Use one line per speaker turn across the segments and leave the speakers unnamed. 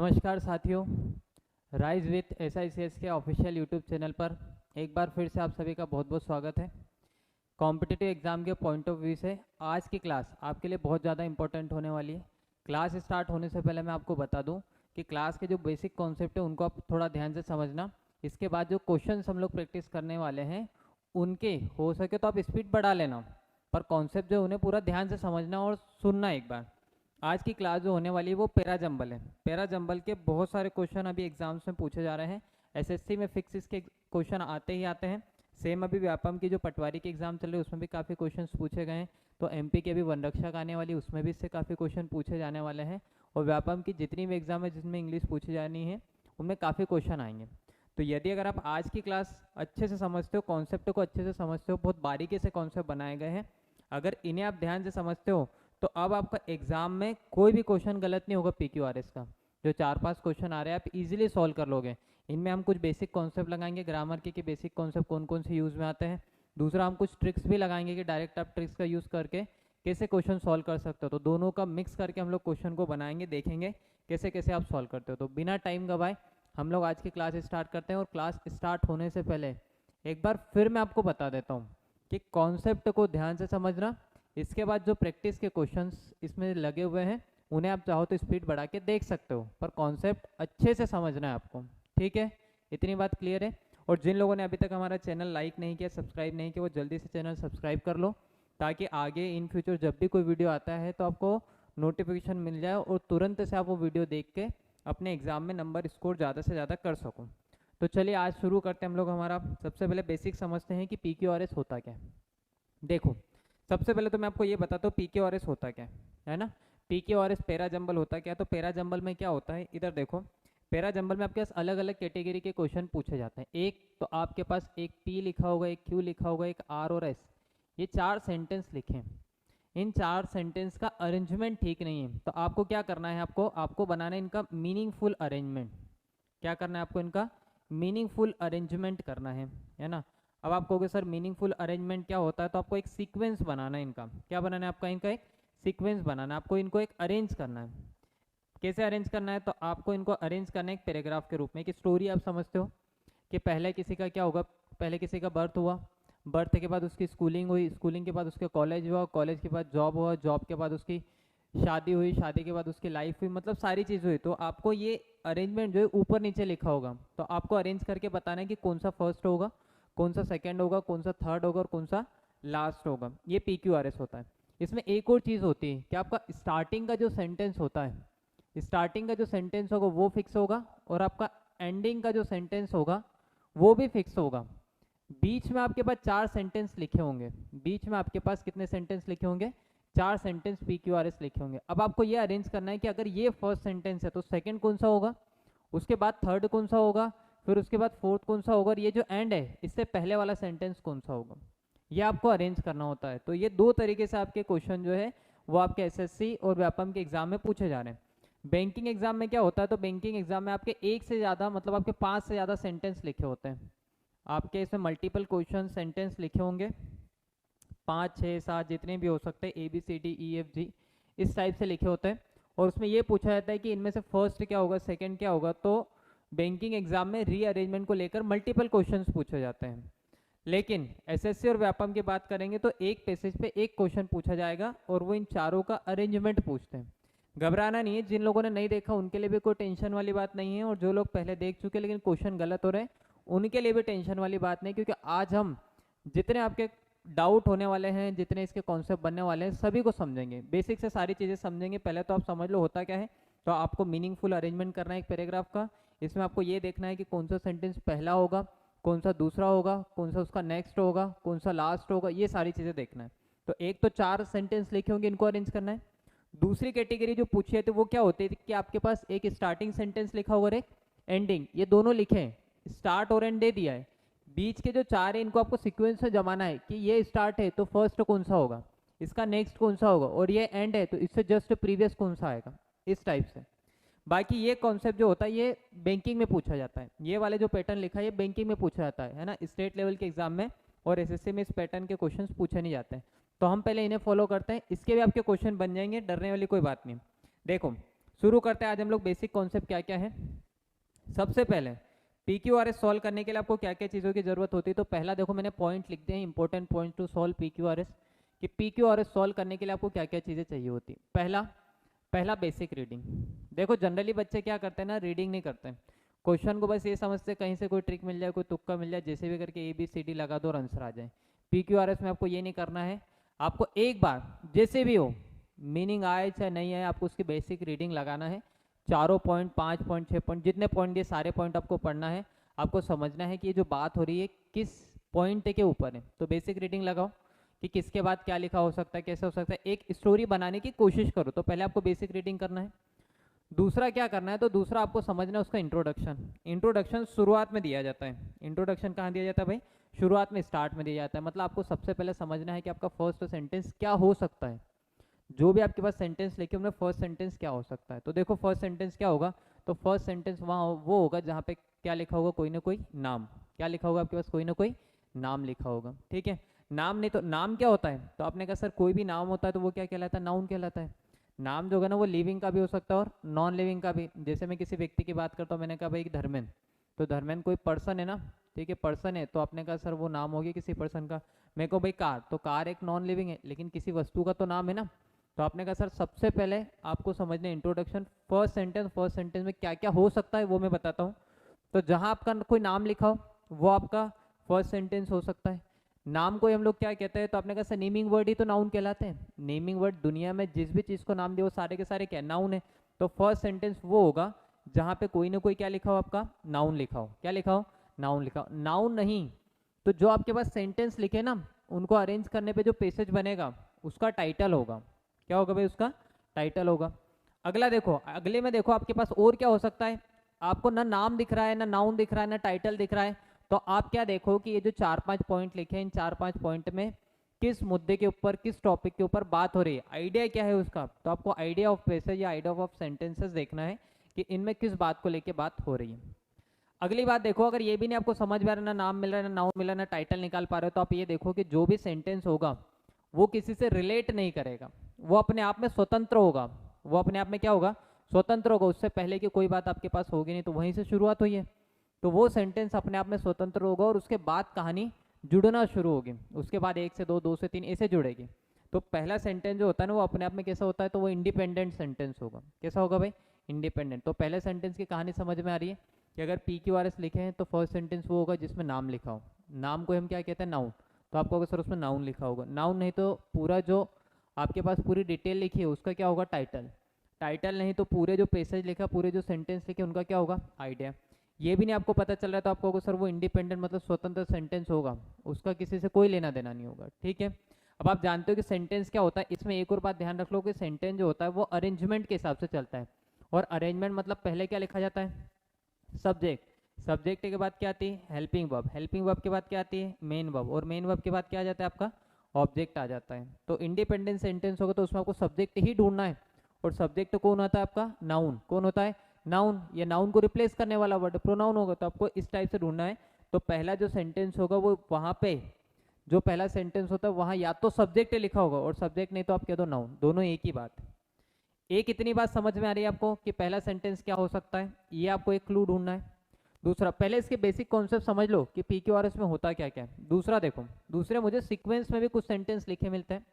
नमस्कार साथियों, rise with SICS के ऑफिशियल यूट्यूब चैनल पर एक बार फिर से आप सभी का बहुत बहुत स्वागत है। कॉम्पिटिटिव एग्ज़ाम के पॉइंट ऑफ व्यू से आज की क्लास आपके लिए बहुत ज़्यादा इंपॉर्टेंट होने वाली है। क्लास स्टार्ट होने से पहले मैं आपको बता दूं कि क्लास के जो बेसिक कॉन्सेप्ट है उनको आप थोड़ा ध्यान से समझना। इसके बाद जो क्वेश्चन हम लोग प्रैक्टिस करने वाले हैं उनके हो सके तो आप स्पीड बढ़ा लेना, पर कॉन्सेप्ट जो उन्हें पूरा ध्यान से समझना और सुनना एक बार। आज की क्लास जो होने वाली है वो पैरा जंबल है। पैरा जंबल के बहुत सारे क्वेश्चन अभी एग्जाम्स में पूछे जा रहे हैं। SSC में फिक्स इसके क्वेश्चन आते ही आते हैं। सेम अभी व्यापम की जो पटवारी के एग्जाम चल रहे हैं उसमें भी काफ़ी क्वेश्चंस पूछे गए हैं। तो MP की अभी वनरक्षक आने वाली उसमें भी इससे काफ़ी क्वेश्चन पूछे जाने वाले हैं। और व्यापम की जितनी भी एग्जाम है जिसमें इंग्लिश पूछी जानी है उनमें काफ़ी क्वेश्चन आएंगे। तो यदि अगर आप आज की क्लास अच्छे से समझते हो, कॉन्सेप्ट को अच्छे से समझते हो, बहुत बारीकी से कॉन्सेप्ट बनाए गए हैं, अगर इन्हें आप ध्यान से समझते हो तो अब आपका एग्जाम में कोई भी क्वेश्चन गलत नहीं होगा। PQRS का जो 4-5 क्वेश्चन आ रहे हैं आप इजीली सॉल्व कर लोगे। इनमें हम कुछ बेसिक कॉन्सेप्ट लगाएंगे, ग्रामर के बेसिक कॉन्सेप्ट कौन कौन से यूज़ में आते हैं। दूसरा हम कुछ ट्रिक्स भी लगाएंगे कि डायरेक्ट आप ट्रिक्स का यूज़ करके कैसे क्वेश्चन सॉल्व कर सकते हो। तो दोनों का मिक्स करके हम लोग क्वेश्चन को बनाएंगे, देखेंगे कैसे कैसे आप सॉल्व करते हो। तो बिना टाइम गवाए हम लोग आज की क्लास स्टार्ट करते हैं। और क्लास स्टार्ट होने से पहले एक बार फिर मैं आपको बता देता हूँ कि कॉन्सेप्ट को ध्यान से समझना। इसके बाद जो प्रैक्टिस के क्वेश्चंस इसमें लगे हुए हैं उन्हें आप चाहो तो स्पीड बढ़ा के देख सकते हो, पर कॉन्सेप्ट अच्छे से समझना है आपको। ठीक है, इतनी बात क्लियर है। और जिन लोगों ने अभी तक हमारा चैनल लाइक नहीं किया, सब्सक्राइब नहीं किया, वो जल्दी से चैनल सब्सक्राइब कर लो, ताकि आगे इन फ्यूचर जब भी कोई वीडियो आता है तो आपको नोटिफिकेशन मिल जाए और तुरंत से आप वो वीडियो देख के अपने एग्जाम में नंबर स्कोर ज़्यादा से ज़्यादा कर सको। तो चलिए आज शुरू करते हैं हम लोग। हमारा सबसे पहले बेसिक समझते हैं कि PQRS होता क्या है। देखो, सबसे पहले तो मैं आपको ये बताता हूँ PQRS होता क्या है ना। PQRS पैरा जंबल होता क्या है। तो पैरा जंबल में क्या होता है, इधर देखो। पैरा जंबल में आपके पास अलग अलग कैटेगरी के क्वेश्चन पूछे जाते हैं। एक तो आपके पास एक P लिखा होगा, एक Q लिखा होगा, एक R और S, ये 4 सेंटेंस लिखे हैं। इन 4 सेंटेंस का अरेंजमेंट ठीक नहीं है, तो आपको क्या करना है, आपको बनाना है इनका मीनिंगफुल अरेंजमेंट। क्या करना है आपको, इनका मीनिंगफुल अरेंजमेंट करना है ना। अब आप कहोगे सर मीनिंगफुल अरेंजमेंट क्या होता है, तो आपको एक सीक्वेंस बनाना है इनका। क्या बनाना है आपका, इनका एक सीक्वेंस बनाना है। आपको इनको एक अरेंज करना है। कैसे अरेंज करना है, तो आपको इनको अरेंज करना है एक पैराग्राफ के रूप में। एक स्टोरी आप समझते हो कि पहले किसी का क्या होगा, पहले किसी का बर्थ हुआ, बर्थ के बाद उसकी स्कूलिंग हुई, स्कूलिंग के बाद उसके कॉलेज हुआ, कॉलेज के बाद जॉब हुआ, जॉब के बाद उसकी शादी हुई, शादी के बाद उसकी लाइफ हुई, मतलब सारी चीज़ हुई। तो आपको ये अरेंजमेंट जो है ऊपर नीचे लिखा होगा, तो आपको अरेंज करके बताना है कि कौन सा फर्स्ट होगा, कौन सा सेकंड होगा, कौन सा थर्ड होगा और कौन सा लास्ट होगा। ये PQRS होता है। इसमें एक और चीज़ होती है कि आपका स्टार्टिंग का जो सेंटेंस होता है, स्टार्टिंग का जो सेंटेंस होगा वो फिक्स होगा, और आपका एंडिंग का जो सेंटेंस होगा वो भी फिक्स होगा। बीच में आपके पास 4 सेंटेंस लिखे होंगे। बीच में आपके पास कितने सेंटेंस लिखे होंगे, 4 सेंटेंस PQRS लिखे होंगे। अब आपको ये अरेंज करना है कि अगर ये फर्स्ट सेंटेंस है तो सेकंड कौन सा होगा, उसके बाद थर्ड कौन सा होगा, फिर उसके बाद फोर्थ कौन सा होगा, और ये जो एंड है इससे पहले वाला सेंटेंस कौन सा होगा। ये आपको अरेंज करना होता है। तो ये 2 तरीके से आपके क्वेश्चन जो है वो आपके SSC और व्यापम के एग्जाम में पूछे जा रहे हैं। बैंकिंग एग्जाम में क्या होता है, तो बैंकिंग एग्जाम में आपके एक से ज़्यादा, मतलब आपके 5 से ज़्यादा सेंटेंस लिखे होते हैं। आपके इसमें मल्टीपल क्वेश्चन सेंटेंस लिखे होंगे, 5, 6, 7 जितने भी हो सकते हैं, ABCDEFG इस टाइप से लिखे होते हैं। और उसमें ये पूछा जाता है कि इनमें से फर्स्ट क्या होगा, सेकंड क्या होगा। तो बैंकिंग एग्जाम में रीअरेंजमेंट को लेकर मल्टीपल क्वेश्चंस पूछे जाते हैं। लेकिन SSC और व्यापम की बात करेंगे तो एक पैसेज पे एक क्वेश्चन पूछा जाएगा और वो इन चारों का अरेंजमेंट पूछते हैं। घबराना नहीं है, जिन लोगों ने नहीं देखा उनके लिए भी कोई टेंशन वाली बात नहीं है, और जो लोग पहले देख चुके लेकिन क्वेश्चन गलत हो रहे हैं उनके लिए भी टेंशन वाली बात नहीं, क्योंकि आज हम जितने आपके डाउट होने वाले हैं, जितने इसके कॉन्सेप्ट बनने वाले हैं, सभी को समझेंगे, बेसिक से सारी चीज़ें समझेंगे। पहले तो आप समझ लो होता क्या है। तो आपको मीनिंगफुल अरेंजमेंट करना है एक पैराग्राफ का। इसमें आपको ये देखना है कि कौन सा सेंटेंस पहला होगा, कौन सा दूसरा होगा, कौन सा उसका नेक्स्ट होगा, कौन सा लास्ट होगा, ये सारी चीज़ें देखना है। तो एक तो 4 सेंटेंस लिखे होंगे, इनको अरेंज करना है। दूसरी कैटेगरी जो पूछी है तो वो क्या होती है कि आपके पास एक स्टार्टिंग सेंटेंस लिखा होगा और एक एंडिंग, ये दोनों लिखे हैं, स्टार्ट और एंड दे दिया है। बीच के जो 4 है इनको आपको सीक्वेंस में जमाना है कि ये स्टार्ट है तो फर्स्ट कौन सा होगा, इसका नेक्स्ट कौन सा होगा, और ये एंड है तो इससे जस्ट प्रीवियस कौन सा आएगा, इस टाइप से। बाकी ये कॉन्सेप्ट जो होता है ये बैंकिंग में पूछा जाता है। ये वाले जो पैटर्न लिखा है ये बैंकिंग में पूछा जाता है ना, स्टेट लेवल के एग्जाम में और SSC में इस पैटर्न के क्वेश्चंस पूछे नहीं जाते हैं। तो हम पहले इन्हें फॉलो करते हैं, इसके भी आपके क्वेश्चन बन जाएंगे, डरने वाली कोई बात नहीं। देखो, शुरू करते हैं। आज हम लोग बेसिक कॉन्सेप्ट क्या क्या है। सबसे पहले PQRS सॉल्व करने के लिए आपको क्या क्या चीज़ों की जरूरत होती है। तो पहला देखो मैंने पॉइंट लिख दिए हैं, important point two solve PQRS, कि PQRS सॉल्व करने के लिए आपको क्या क्या चीज़ें चाहिए होती है। पहला बेसिक रीडिंग। देखो जनरली बच्चे क्या करते हैं ना, रीडिंग नहीं करते, क्वेश्चन को बस ये समझते कहीं से कोई ट्रिक मिल जाए, कोई तुक्का मिल जाए, जैसे भी करके ABCD लगा दो और आंसर आ जाए। PQRS में आपको ये नहीं करना है। आपको एक बार जैसे भी हो, मीनिंग आए चाहे नहीं आए, आपको उसकी बेसिक रीडिंग लगाना है। 4 पॉइंट 5 पॉइंट 6 पॉइंट जितने पॉइंट दिए सारे पॉइंट आपको पढ़ना है। आपको समझना है कि ये जो बात हो रही है किस पॉइंट के ऊपर है। तो बेसिक रीडिंग लगाओ कि किसके बाद क्या लिखा हो सकता है, कैसे हो सकता है, एक स्टोरी बनाने की कोशिश करो। तो पहले आपको बेसिक रीडिंग करना है। दूसरा क्या करना है, तो दूसरा आपको समझना है उसका इंट्रोडक्शन शुरुआत में दिया जाता है। इंट्रोडक्शन कहाँ दिया जाता है भाई, शुरुआत में, स्टार्ट में दिया जाता है। मतलब आपको सबसे पहले समझना है कि आपका फर्स्ट सेंटेंस क्या हो सकता है। जो भी आपके पास सेंटेंस लिखे उनमें फर्स्ट सेंटेंस क्या हो सकता है। तो देखो फर्स्ट सेंटेंस क्या होगा, तो फर्स्ट सेंटेंस वहाँ वो होगा जहाँ पे क्या लिखा होगा, कोई ना कोई नाम। क्या लिखा होगा आपके पास, कोई ना कोई नाम लिखा होगा। ठीक है, नाम नहीं तो नाम क्या होता है, तो आपने कहा सर कोई भी नाम होता है तो वो क्या कहलाता है, नाउन कहलाता है। नाम जो होगा ना वो लिविंग का भी हो सकता है और नॉन लिविंग का भी। जैसे मैं किसी व्यक्ति की बात करता हूँ, मैंने कहा भाई धर्मेंद्र, तो धर्मेंद्र कोई पर्सन है ना, ठीक है पर्सन है, तो आपने कहा सर वो नाम हो गया किसी पर्सन का। मैं कहूँ भाई कार, तो कार एक नॉन लिविंग है लेकिन किसी वस्तु का तो नाम है ना। तो आपने कहा सर सबसे पहले आपको समझना इंट्रोडक्शन, फर्स्ट सेंटेंस में क्या क्या हो सकता है वो मैं बताता हूँ। तो जहाँ आपका कोई नाम लिखा हो वो आपका फर्स्ट सेंटेंस हो सकता है। नाम को हम लोग क्या कहते हैं, तो आपने कहा सर नेमिंग वर्ड ही तो नाउन कहलाते हैं। नेमिंग वर्ड दुनिया में जिस भी चीज़ को नाम दिया वो सारे के सारे क्या नाउन है। तो फर्स्ट सेंटेंस वो होगा जहाँ पे कोई ना कोई क्या लिखा हो, आपका नाउन लिखा हो। क्या लिखा हो, नाउन लिखा हो। नाउन नहीं तो जो आपके पास सेंटेंस लिखे ना, उनको अरेंज करने पे जो पैसेज बनेगा उसका टाइटल होगा। क्या होगा भाई, उसका टाइटल होगा। अगला देखो, अगले में देखो आपके पास और क्या हो सकता है। आपको ना नाम दिख रहा है, ना नाउन दिख रहा है, ना टाइटल दिख रहा है। तो आप क्या देखो कि ये जो 4-5 पॉइंट लिखे हैं, इन 4-5 पॉइंट में किस मुद्दे के ऊपर, किस टॉपिक के ऊपर बात हो रही है, आइडिया क्या है उसका। तो आपको आइडिया ऑफ पैसेज या आइडिया ऑफ सेंटेंसेस देखना है कि इनमें किस बात को लेके बात हो रही है। अगली बात देखो, अगर ये भी नहीं आपको समझ में आ रहा, ना नाम मिल रहा है, ना नाउन मिल रहा है, ना टाइटल निकाल पा रहे हो, तो आप ये देखो कि जो भी सेंटेंस होगा वो किसी से रिलेट नहीं करेगा, वो अपने आप में स्वतंत्र होगा। वो अपने आप में क्या होगा, स्वतंत्र होगा। उससे पहले की कोई बात आपके पास होगी नहीं, तो वहीं से शुरुआत हुई है, तो वो सेंटेंस अपने आप में स्वतंत्र होगा और उसके बाद कहानी जुड़ना शुरू होगी। उसके बाद 1 से 2, 2 से 3 ऐसे जुड़ेगी। तो पहला सेंटेंस जो होता है ना वो अपने आप में कैसा होता है, तो वो इंडिपेंडेंट सेंटेंस होगा। कैसा होगा भाई, इंडिपेंडेंट। तो पहले सेंटेंस की कहानी समझ में आ रही है कि अगर PQRS लिखे हैं तो फर्स्ट सेंटेंस वो होगा जिसमें नाम लिखा हो। नाम को हम क्या कहते हैं, नाउन। तो आपको अगर सर उसमें नाउन लिखा होगा, नाउन नहीं तो पूरा जो आपके पास पूरी डिटेल लिखी है उसका क्या होगा, टाइटल। टाइटल नहीं तो पूरे जो पैसेज लिखा, पूरे जो सेंटेंस लिखे उनका क्या होगा, आइडिया। ये भी नहीं आपको पता चल रहा है तो आपको होगा सर वो इंडिपेंडेंट मतलब स्वतंत्र सेंटेंस होगा, उसका किसी से कोई लेना देना नहीं होगा। ठीक है, अब आप जानते हो कि सेंटेंस क्या होता है। इसमें एक और बात ध्यान रख लो कि सेंटेंस जो होता है वो अरेंजमेंट के हिसाब से चलता है। और अरेंजमेंट मतलब पहले क्या लिखा जाता है, सब्जेक्ट। सब्जेक्ट के बाद क्या आती है, हेल्पिंग वर्ब। हेल्पिंग वर्ब के बाद क्या आती है, मेन वर्ब। और मेन वर्ब के बाद क्या आ जाता है, आपका ऑब्जेक्ट आ जाता है। तो इंडिपेंडेंट सेंटेंस होगा तो उसमें आपको सब्जेक्ट ही ढूंढना है। और सब्जेक्ट कौन होता है, आपका नाउन। कौन होता है, नाउन। ये नाउन को रिप्लेस करने वाला वर्ड प्रोनाउन होगा, तो आपको इस टाइप से ढूंढना है। तो पहला जो सेंटेंस होगा वो वहाँ पे जो पहला सेंटेंस होता है वहाँ या तो सब्जेक्ट लिखा होगा, और सब्जेक्ट नहीं तो आप कह दो नाउन, दोनों एक ही बात है। एक इतनी बात समझ में आ रही है आपको कि पहला सेंटेंस क्या हो सकता है, ये आपको एक क्लू ढूंढना है। दूसरा, पहले इसके बेसिक कॉन्सेप्ट समझ लो कि PQRS में होता क्या क्या है। दूसरा देखो, दूसरे मुझे सीक्वेंस में भी कुछ सेंटेंस लिखे मिलते हैं।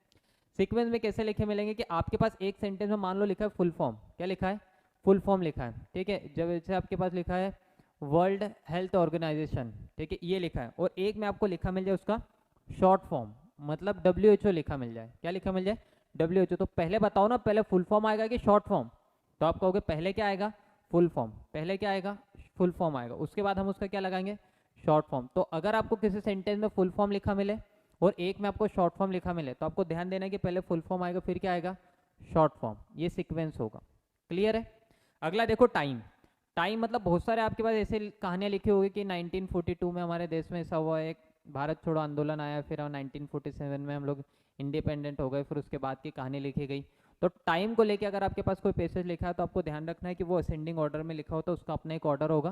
सीक्वेंस में कैसे लिखे मिलेंगे कि आपके पास एक सेंटेंस में मान लो लिखा है फुल फॉर्म। क्या लिखा है, फुल फॉर्म लिखा है। ठीक है, जब जैसे आपके पास लिखा है वर्ल्ड हेल्थ ऑर्गेनाइजेशन, ठीक है ये लिखा है, और एक में आपको लिखा मिल जाए उसका शॉर्ट फॉर्म, मतलब WHO लिखा मिल जाए। क्या लिखा मिल जाए, WHO। तो पहले बताओ ना, पहले फुल फॉर्म आएगा कि शॉर्ट फॉर्म। तो आप कहोगे पहले क्या आएगा, फुल फॉर्म। पहले क्या आएगा, फुल फॉर्म आएगा, उसके बाद हम उसका क्या लगाएंगे, शॉर्ट फॉर्म। तो अगर आपको किसी सेंटेंस में फुल फॉर्म लिखा मिले और एक में आपको शॉर्ट फॉर्म लिखा मिले, तो आपको ध्यान देना है कि पहले फुल फॉर्म आएगा फिर क्या आएगा, शॉर्ट फॉर्म। ये सीक्वेंस होगा। क्लियर है। अगला देखो, टाइम। टाइम मतलब बहुत सारे आपके पास ऐसे कहानियां लिखी होगी कि 1942 में हमारे देश में ऐसा हुआ, एक भारत छोड़ो आंदोलन आया, फिर 1947 में हम लोग इंडिपेंडेंट हो गए, फिर उसके बाद की कहानी लिखी गई। तो टाइम को लेके अगर आपके पास कोई पैसेज लिखा है तो आपको ध्यान रखना है कि वो असेंडिंग ऑर्डर में लिखा होता है, उसका अपना एक ऑर्डर होगा।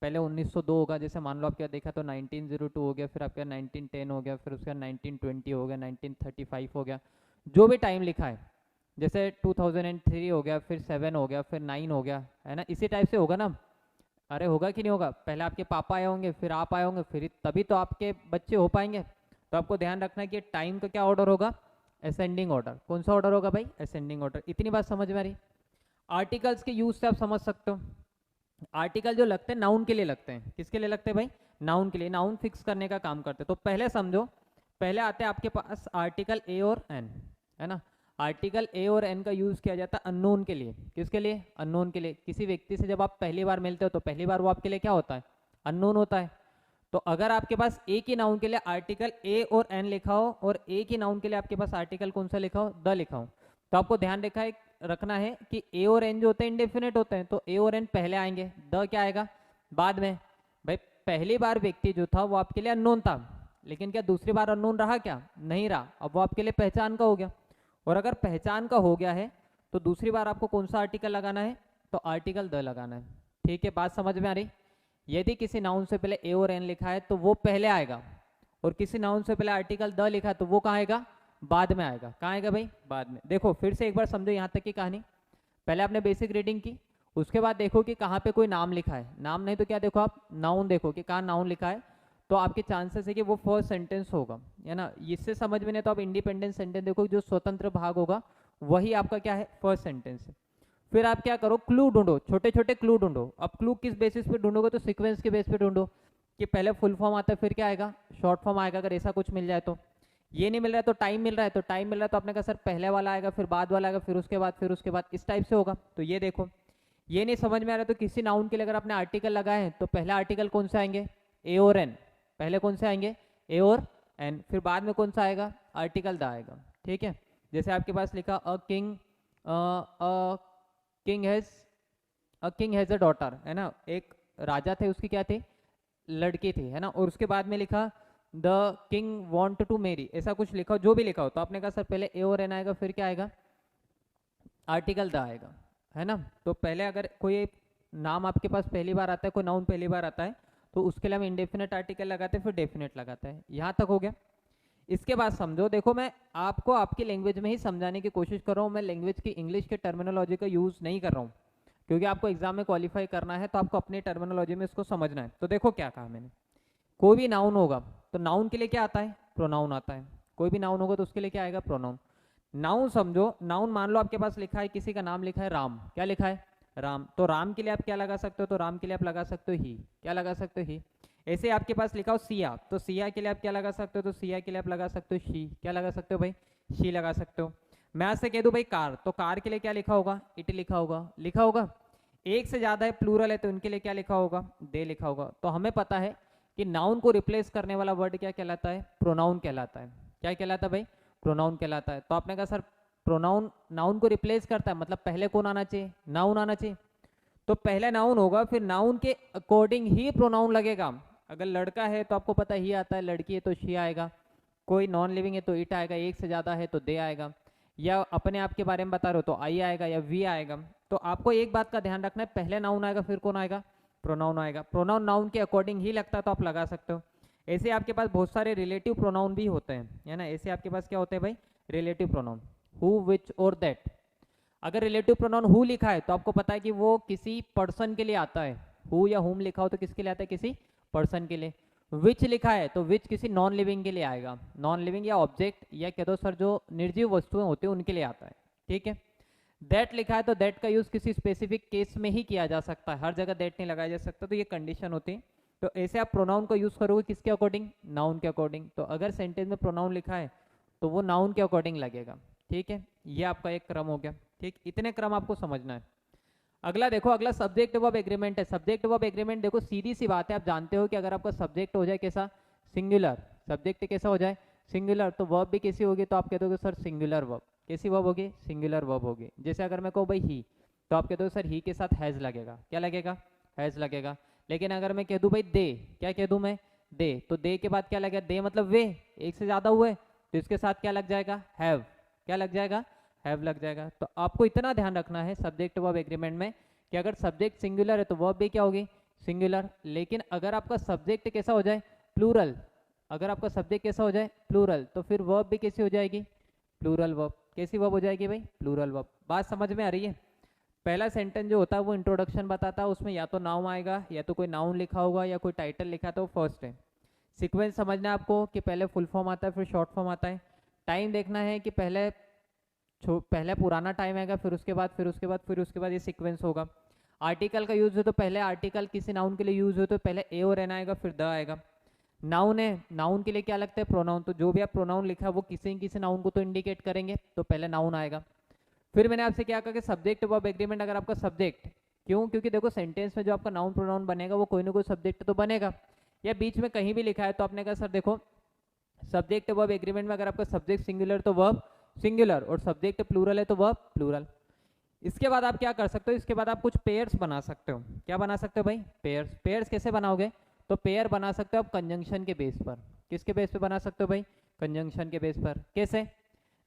पहले 1902 होगा, जैसे मान लो आपका देखा तो 1902 हो गया, फिर आपका 1910 हो गया, फिर उसका 1920 हो गया, 1935 हो गया। जो भी टाइम लिखा है जैसे 2003 हो गया, फिर 7 हो गया, फिर 9 हो गया, है ना, इसी टाइप से होगा ना। अरे होगा कि नहीं होगा, पहले आपके पापा आए होंगे, फिर आप आए होंगे, फिर तभी तो आपके बच्चे हो पाएंगे। तो आपको ध्यान रखना है कि टाइम का क्या ऑर्डर होगा, असेंडिंग ऑर्डर। कौन सा ऑर्डर होगा भाई, असेंडिंग ऑर्डर। इतनी बात समझ में आ रही। आर्टिकल्स के यूज से आप समझ सकते हो, आर्टिकल जो लगते हैं नाउन के लिए लगते हैं। किसके लिए लगते हैं भाई, नाउन के लिए, नाउन फिक्स करने का काम करते हैं। तो पहले समझो, पहले आते हैं आपके पास आर्टिकल ए और एन, है ना। आर्टिकल ए और एन का यूज किया जाता है अननोन के लिए। किसके लिए, अननोन के लिए। किसी व्यक्ति से जब आप पहली बार मिलते हो तो पहली बार वो आपके लिए क्या होता है, अननोन होता है। तो अगर आपके पास एक ही नाउन के लिए आर्टिकल ए और एन लिखा हो और एक ही नाउन के लिए आपके पास आर्टिकल कौन सा लिखा हो, द लिखा हो, तो आपको ध्यान रखना है कि ए और एन जो होते हैं इंडेफिनेट होते हैं, तो ए और एन पहले आएंगे, द क्या आएगा बाद में। भाई पहली बार व्यक्ति जो था वो आपके लिए अननोन था, लेकिन क्या दूसरी बार अननोन रहा, क्या नहीं रहा, अब वो आपके लिए पहचान का हो गया। और अगर पहचान का हो गया है तो दूसरी बार आपको कौन सा आर्टिकल लगाना है, तो आर्टिकल द लगाना है। ठीक है, बात समझ में आ रही। यदि किसी नाउन से पहले ए और एन लिखा है तो वो पहले आएगा, और किसी नाउन से पहले आर्टिकल द लिखा है तो वो कहाँ आएगा, बाद में आएगा। कहाँ आएगा भाई, बाद में। देखो फिर से एक बार समझो यहाँ तक की कहानी। पहले आपने बेसिक रीडिंग की, उसके बाद देखो कि कहाँ पे कोई नाम लिखा है, नाम नहीं तो क्या देखो आप, नाउन देखो कि कहाँ नाउन लिखा है, तो आपके चांसेस है कि वो फर्स्ट सेंटेंस होगा, है ना। इससे समझ में नहीं तो आप इंडिपेंडेंट सेंटेंस देखो, जो स्वतंत्र भाग होगा वही आपका क्या है, फर्स्ट सेंटेंस है। फिर आप क्या करो, क्लू ढूंढो, छोटे छोटे क्लू ढूंढो। अब क्लू किस बेसिस पे ढूंढोगे, तो सीक्वेंस के बेस पे ढूंढो, कि पहले फुल फॉर्म आता है फिर क्या आएगा, शॉर्ट फॉर्म आएगा। अगर ऐसा कुछ मिल जाए तो, ये नहीं मिल रहा है तो टाइम मिल रहा है, तो टाइम मिल रहा है तो आपने कहा सर पहले वाला आएगा, फिर बाद वाला आएगा, फिर उसके बाद, फिर उसके बाद, इस टाइप से होगा। तो ये देखो, ये नहीं समझ में आ रहा तो किसी नाउन के लिए अगर आपने आर्टिकल लगाए हैं तो पहले आर्टिकल कौन से आएंगे, ए और एन। पहले कौन से आएंगे, ए और एन, फिर बाद में कौन सा आएगा, आर्टिकल द आएगा। ठीक है, जैसे आपके पास लिखा a king has a daughter, है ना, एक राजा थे, उसकी क्या थी, लड़की थी, है ना। और उसके बाद में लिखा द किंग वॉन्ट टू मेरी, ऐसा कुछ लिखा हो, जो भी लिखा हो, तो आपने कहा सर पहले ए और एन आएगा, फिर क्या आएगा, आर्टिकल द आएगा, है ना। तो पहले अगर कोई नाम आपके पास पहली बार आता है, कोई नाउन पहली बार आता है, तो उसके लिए हम इंडेफिनेट आर्टिकल लगाते हैं, फिर डेफिनेट लगाते हैं। यहाँ तक हो गया। इसके बाद समझो, देखो मैं आपको आपकी लैंग्वेज में ही समझाने की कोशिश कर रहा हूँ, मैं लैंग्वेज की इंग्लिश के टर्मिनोलॉजी का यूज़ नहीं कर रहा हूँ, क्योंकि आपको एग्जाम में क्वालिफाई करना है, तो आपको अपनी टर्मिनोलॉजी में इसको समझना है। तो देखो क्या कहा मैंने, कोई भी नाउन होगा तो नाउन के लिए क्या आता है, प्रोनाउन आता है। कोई भी नाउन होगा तो उसके लिए क्या आएगा, प्रोनाउन। नाउन समझो, नाउन मान लो आपके पास लिखा है, किसी का नाम लिखा है राम, क्या लिखा है, राम, तो राम के लिए आप क्या लगा सकते हो, तो राम के लिए आप लगा सकते हो ही, क्या लगा सकते हो ही। ऐसे आपके पास लिखा हो सिया, तो सिया के लिए आप क्या लगा सकते हो, तो सिया के लिए आप लगा सकते हो शी, क्या लगा सकते हो भाई, शी लगा सकते हो। मैं आज से कह दूं भाई कार, तो कार के लिए क्या लिखा होगा, इट लिखा होगा, लिखा होगा। एक से ज्यादा है, प्लूरल है, तो इनके लिए क्या लिखा होगा, दे लिखा होगा। तो हमें पता है कि नाउन को रिप्लेस करने वाला वर्ड क्या कहलाता है, प्रोनाउन कहलाता है। क्या कहलाता है भाई, प्रोनाउन कहलाता है। तो आपने कहा सर प्रोनाउन नाउन को रिप्लेस करता है, मतलब पहले कौन आना चाहिए, नाउन आना चाहिए। तो पहले नाउन होगा, फिर नाउन के अकॉर्डिंग ही प्रोनाउन लगेगा। अगर लड़का है तो आपको पता ही आता है, लड़की है तो शी आएगा, कोई नॉन लिविंग है तो इट आएगा, एक से ज़्यादा है तो दे आएगा, या अपने आप के बारे में बता रहे हो तो आई आएगा या वी आएगा। तो आपको एक बात का ध्यान रखना है, पहले नाउन आएगा फिर कौन आएगा, प्रोनाउन आएगा। प्रोनाउन नाउन के अकॉर्डिंग ही लगता है तो आप लगा सकते हो। ऐसे आपके पास बहुत सारे रिलेटिव प्रोनाउन भी होते हैं, है ना। ऐसे आपके पास क्या होते हैं भाई, रिलेटिव प्रोनाउन, हु, विच और दैट। अगर रिलेटिव प्रोनाउन हु लिखा है तो आपको पता है कि वो किसी पर्सन के लिए आता है, हु या हुम लिखा हो तो किसके लिए आता है, किसी पर्सन के लिए। विच लिखा है तो विच किसी नॉन लिविंग के लिए आएगा, नॉन लिविंग या ऑब्जेक्ट, या कह दो सर जो निर्जीव वस्तुएं होती हैं उनके लिए आता है। ठीक है, दैट लिखा है तो दैट का यूज किसी स्पेसिफिक केस में ही किया जा सकता है, हर जगह दैट नहीं लगाया जा सकता, तो ये कंडीशन होती है। तो ऐसे आप प्रोनाउन का यूज करोगे किसके अकॉर्डिंग, नाउन के अकॉर्डिंग। तो अगर सेंटेंस में प्रोनाउन लिखा है तो वो नाउन के अकॉर्डिंग लगेगा। ठीक है, ये आपका एक क्रम हो गया। ठीक, इतने क्रम आपको समझना है। अगला देखो, अगला सब्जेक्ट वर्ब एग्रीमेंट है। सब्जेक्ट वर्ब एग्रीमेंट देखो सीधी सी बात है, आप जानते हो कि अगर आपका सब्जेक्ट हो जाए कैसा, सिंगुलर, सब्जेक्ट कैसा हो जाए सिंगुलर, तो वर्ब भी कैसी होगी, तो आप कह दोगे सर सिंगुलर वर्ब। कैसी वर्ब होगी, सिंगुलर वर्ब होगी। जैसे अगर मैं कहूँ भाई ही, तो आप कह दोगे सर ही के साथ हैज लगेगा, क्या लगेगा, हैज लगेगा। लेकिन अगर मैं कह दूँ भाई दे, क्या कह दूँ मैं, दे, तो दे के बाद क्या लगेगा, दे मतलब वे, एक से ज्यादा हुए, तो इसके साथ क्या लग जाएगा, हैव, क्या लग जाएगा, हैव लग जाएगा। तो आपको इतना ध्यान रखना है सब्जेक्ट वर्ब एग्रीमेंट में कि अगर सब्जेक्ट सिंगुलर है तो वर्ब भी क्या होगी, सिंगुलर। लेकिन अगर आपका सब्जेक्ट कैसा हो जाए, प्लूरल, अगर आपका सब्जेक्ट कैसा हो जाए, प्लूरल, तो फिर वर्ब भी कैसी हो जाएगी, प्लूरल वर्ब। कैसी वर्ब हो जाएगी भाई? Plural verb. बात समझ में आ रही है? पहला सेंटेंस जो होता है वो इंट्रोडक्शन बताता है, उसमें या तो नाउन आएगा या तो कोई नाउन लिखा होगा या कोई टाइटल लिखा, तो फर्स्ट है। सीक्वेंस समझना है आपको कि पहले फुल फॉर्म आता है फिर शॉर्ट फॉर्म आता है। टाइम देखना है कि पहले पुराना टाइम आएगा, फिर उसके बाद ये सीक्वेंस होगा। आर्टिकल का यूज हो तो पहले आर्टिकल किसी नाउन के लिए यूज हो तो पहले ए और एन आएगा, फिर द आएगा। नाउन है, नाउन के लिए क्या लगता है? प्रोनाउन। तो जो भी आप प्रोनाउन लिखा है वो किसी न किसी नाउन को तो इंडिकेट करेंगे, तो पहले नाउन आएगा। फिर मैंने आपसे क्या कहा कि सब्जेक्ट वर्ब एग्रीमेंट। अगर आपका सब्जेक्ट, क्यों? क्योंकि देखो सेंटेंस में जो आपका नाउन प्रोनाउन बनेगा वो कोई ना कोई सब्जेक्ट तो बनेगा, या बीच में कहीं भी लिखा है तो आपने कहा सर देखो सब्जेक्ट वर्ब एग्रीमेंट में अगर आपका सब्जेक्ट सिंगुलर तो वर्ब सिंगुलर, और सब्जेक्ट प्लूरल है तो वर्ब प्लूरल। इसके बाद आप क्या कर सकते हो? इसके बाद आप कुछ पेयर्स बना सकते हो। क्या बना सकते हो भाई? पेयर्स। पेयर्स कैसे बनाओगे? तो पेयर बना सकते हो आप कंजंक्शन के बेस पर। किसके बेस पे बना सकते हो भाई? कंजंक्शन के बेस पर। कैसे?